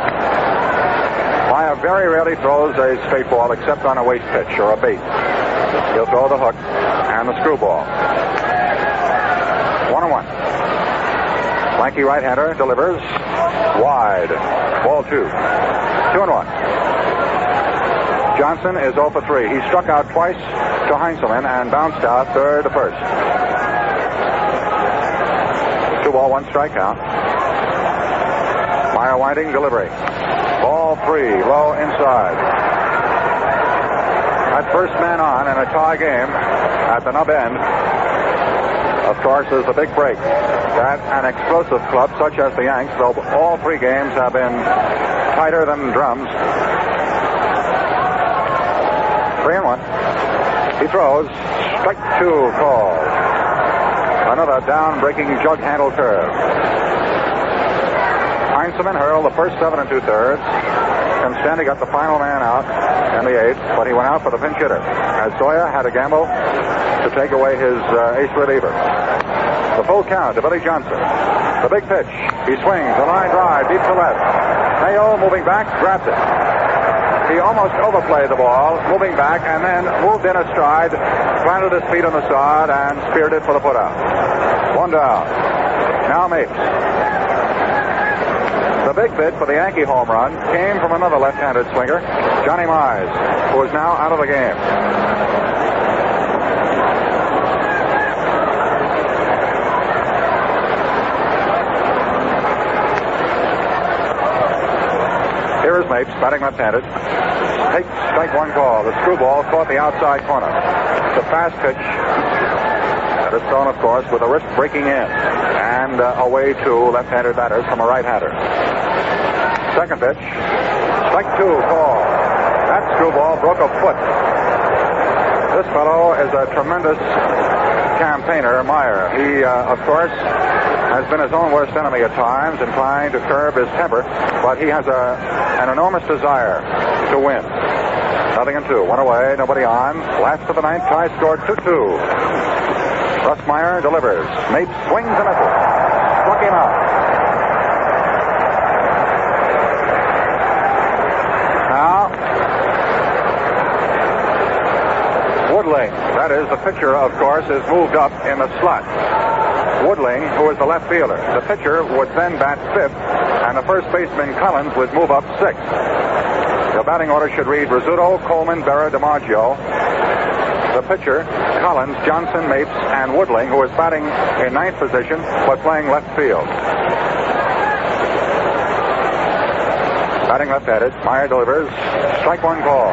Meyer very rarely throws a straight ball except on a waste pitch or a bait. He'll throw the hook and the screwball. 1-1. Lanky right-hander delivers wide. Ball two. 2-1. Johnson is 0 for 3. He struck out twice to Heintzelman and bounced out third to first. 2-1 strikeout. Meyer winding delivery. Ball three, low inside. At first man on in a tie game at the nub end, of course, is the big break. That an explosive club such as the Yanks, though all three games have been tighter than drums. 3-1. He throws. Strike two called. Another down-breaking jug-handle curve. Heintzelman hurled the first 7 2/3. Constanti got the final man out in the 8th, but he went out for the pinch hitter, as Sawyer had a gamble to take away his ace reliever. The full count to Billy Johnson. The big pitch. He swings. A line drive deep to left. Mayo moving back, grabs it. He almost overplayed the ball, moving back, and then moved in a stride, planted his feet on the sod, and speared it for the putout. One down. Now Mapes. The big bit for the Yankee home run came from another left-handed swinger, Johnny Mize, who is now out of the game. Here is Mapes, batting left-handed. Takes strike one call. The screwball caught the outside corner. It's a fast pitch that is thrown, of course, with the wrist breaking in and away to left-handed batters from a right-hander. Second pitch. Strike two call. That screwball broke a foot. This fellow is a tremendous campaigner, Meyer. He, of course, has been his own worst enemy at times, inclined to curb his temper, but he has an enormous desire to win. 0-2. One away, nobody on. Last of the ninth, tie scored 2-2. Russ Meyer delivers. Mapes swings and misses. Struck him out. Now, Woodling, that is the pitcher, of course, is moved up in the slot. Woodling, who is the left fielder. The pitcher would then bat fifth, and the first baseman, Collins, would move up sixth. The batting order should read Rizzuto, Coleman, Berra, DiMaggio. The pitcher, Collins, Johnson, Mapes, and Woodling, who is batting in ninth position but playing left field. Batting left-handed, Meyer delivers. Strike one call.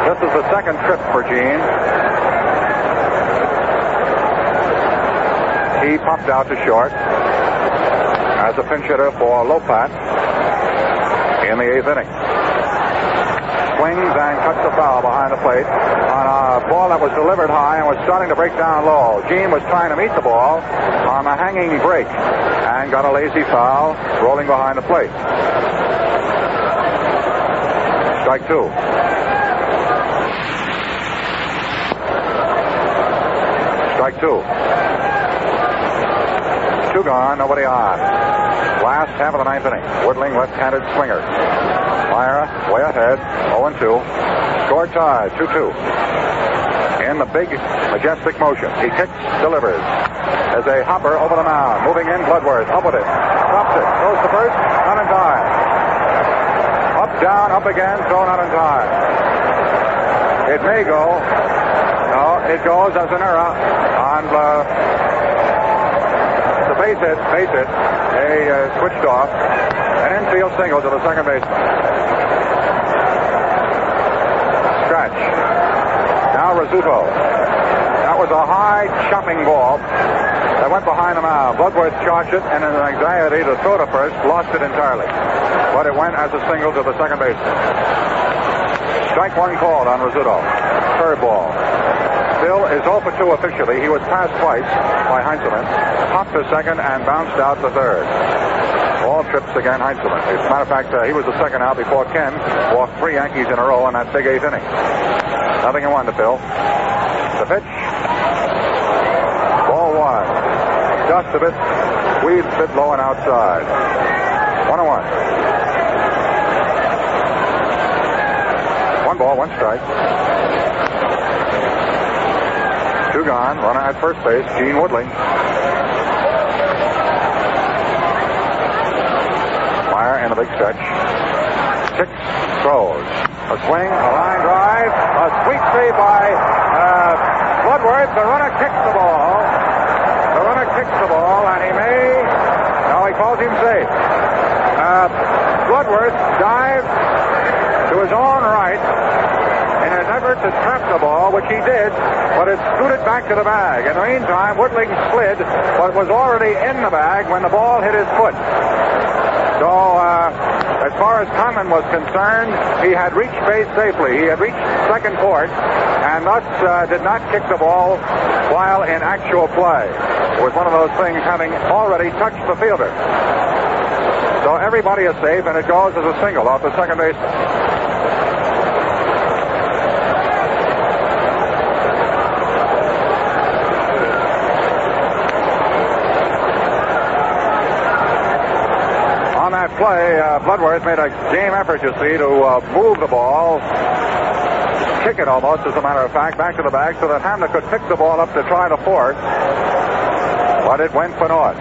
This is the second trip for Gene. He popped out to short as a pinch hitter for Lopat in the 8th inning. Swings and cuts the foul behind the plate on a ball that was delivered high and was starting to break down low. Gene was trying to meet the ball on a hanging break and got a lazy foul rolling behind the plate. Strike two. Strike two. Two gone, nobody on. Last half of the ninth inning. Woodling, left-handed swinger. Meyer way ahead, 0-2. Score tied, 2-2. In the big, majestic motion. He kicks, delivers. As a hopper over the mound. Moving in, Bloodworth. Up with it. Stops it. Goes to first. Not in time. Up, down, up again. Thrown out in time. It may go. No, it goes as an error on the base hit. They switched off. An infield single to the second baseman. Scratch. Now Rizzuto. That was a high chopping ball that went behind the mound. Bloodworth charged it, and in an anxiety to throw to first, lost it entirely. But it went as a single to the second baseman. Strike one called on Rizzuto. Third ball. Phil is 0 for 2 officially. He was passed twice by Heintzelman. Popped to second and bounced out to third. All trips again, Heintzelman. As a matter of fact, he was the second out before Ken walked 3 Yankees in a row in that big 8th inning. Nothing in 1 to Phil. The pitch. Ball 1. Just a bit. Weeds a bit low and outside. 1-1. 1 ball, 1 strike. 2 gone. Runner at first base, Gene Woodley. Meyer in a big stretch. Kicks, throws. A swing, a line drive, a sweet save by Bloodworth. The runner kicks the ball. The runner kicks the ball, and he may. Now he calls him safe. Bloodworth dived to his own right in an effort to trap the ball, which he did, but it scooted back to the bag. In the meantime, Woodling slid, but was already in the bag when the ball hit his foot. So, as far as Conlon was concerned, he had reached base safely. He had reached second court, and thus did not kick the ball while in actual play. It was one of those things having already touched the fielder. So everybody is safe, and it goes as a single off the second baseman. Play, Bloodworth made a game effort, you see, to move the ball, kick it almost, as a matter of fact, back to the bag so that Hamner could pick the ball up to try to fourth, but it went for naught.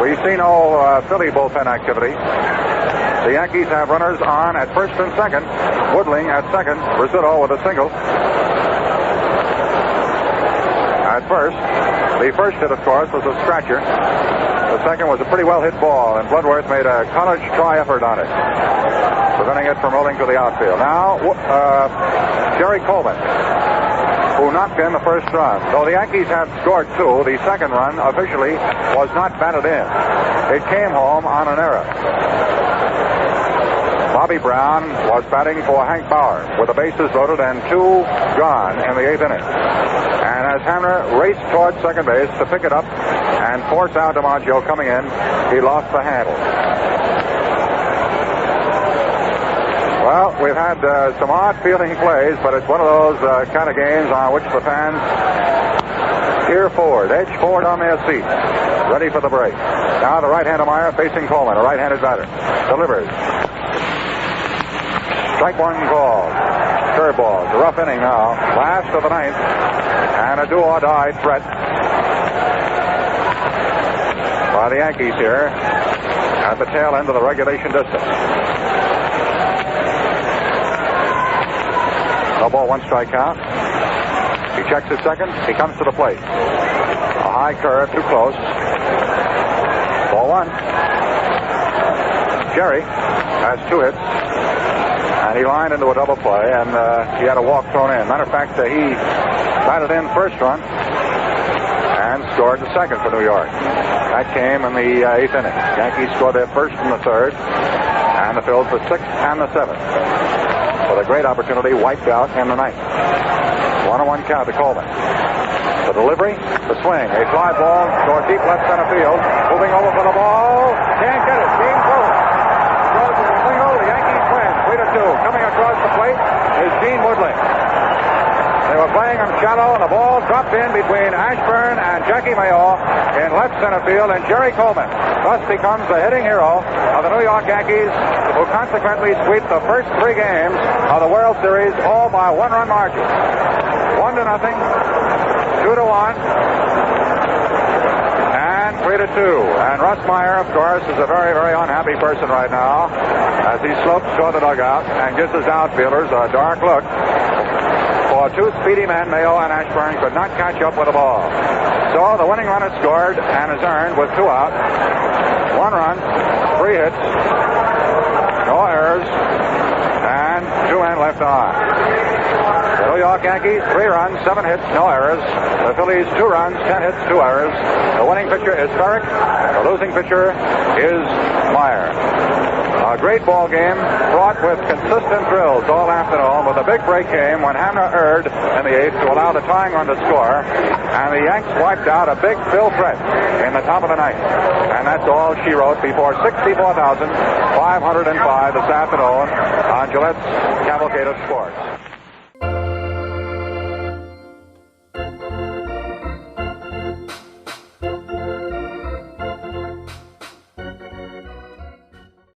We see no Philly bullpen activity. The Yankees have runners on at first and second. Woodling at second. Rizzuto with a single. At first. The first hit, of course, was a scratcher. The second was a pretty well-hit ball, and Bloodworth made a college try effort on it, preventing it from rolling to the outfield. Now, Jerry Coleman, who knocked in the first run. Though the Yankees had scored 2, the second run officially was not batted in. It came home on an error. Bobby Brown was batting for Hank Bauer with the bases loaded and 2 gone in the 8th inning. And as Hamner raced towards second base to pick it up and force out DiMaggio coming in, he lost the handle. Well, we've had some odd fielding plays, but it's one of those kind of games on which the fans peer forward, edge forward on their seats, ready for the break. Now the right-hander Meyer facing Coleman, a right-handed batter. Delivers. Strike one called. Curveball. It's a rough inning now. Last of the 9th. And a do-or-die threat by the Yankees here at the tail end of the regulation distance. No ball, 1 strike count. He checks his second. He comes to the plate. A high curve, too close. Ball 1. Jerry has 2 hits. And he lined into a double play, and he had a walk thrown in. Matter of fact, he batted in first run and scored the second for New York. That came in the 8th inning. Yankees scored their first and the third, and the Phils the 6th and the 7th. With a great opportunity wiped out in the 9th. 1-1 count to Coleman. The delivery, the swing, a fly ball toward deep left center field. Moving over for the ball. Can't get it. Game's over. Goes to the single. The Yankees win 3-2. Coming across the plate is Gene Woodling. They were playing him shallow, and the ball dropped in between Ashburn and Jackie Mayo in left center field, and Jerry Coleman thus becomes the hitting hero of the New York Yankees, who consequently sweep the first 3 games of the World Series, all by 1-run margin. 1-0, 2-1, and 3-2. And Russ Meyer, of course, is a very, very unhappy person right now as he slopes toward the dugout and gives his outfielders a dark look. For 2 speedy men, Mayo and Ashburn could not catch up with the ball. So the winning run is scored and is earned with 2 out. 1 run, 3 hits, no errors, and 2 men left on. The New York Yankees, 3 runs, 7 hits, no errors. The Phillies, 2 runs, 10 hits, 2 errors. The winning pitcher is Ferrick. The losing pitcher is Meyer. A great ball game, fraught with consistent thrills all afternoon, with a big break game when Hamner erred in the 8th to allow the tying run to score, and the Yanks wiped out a big Phil threat in the top of the 9th. And that's all she wrote before 64,505 this afternoon on Gillette's Cavalcade of Sports.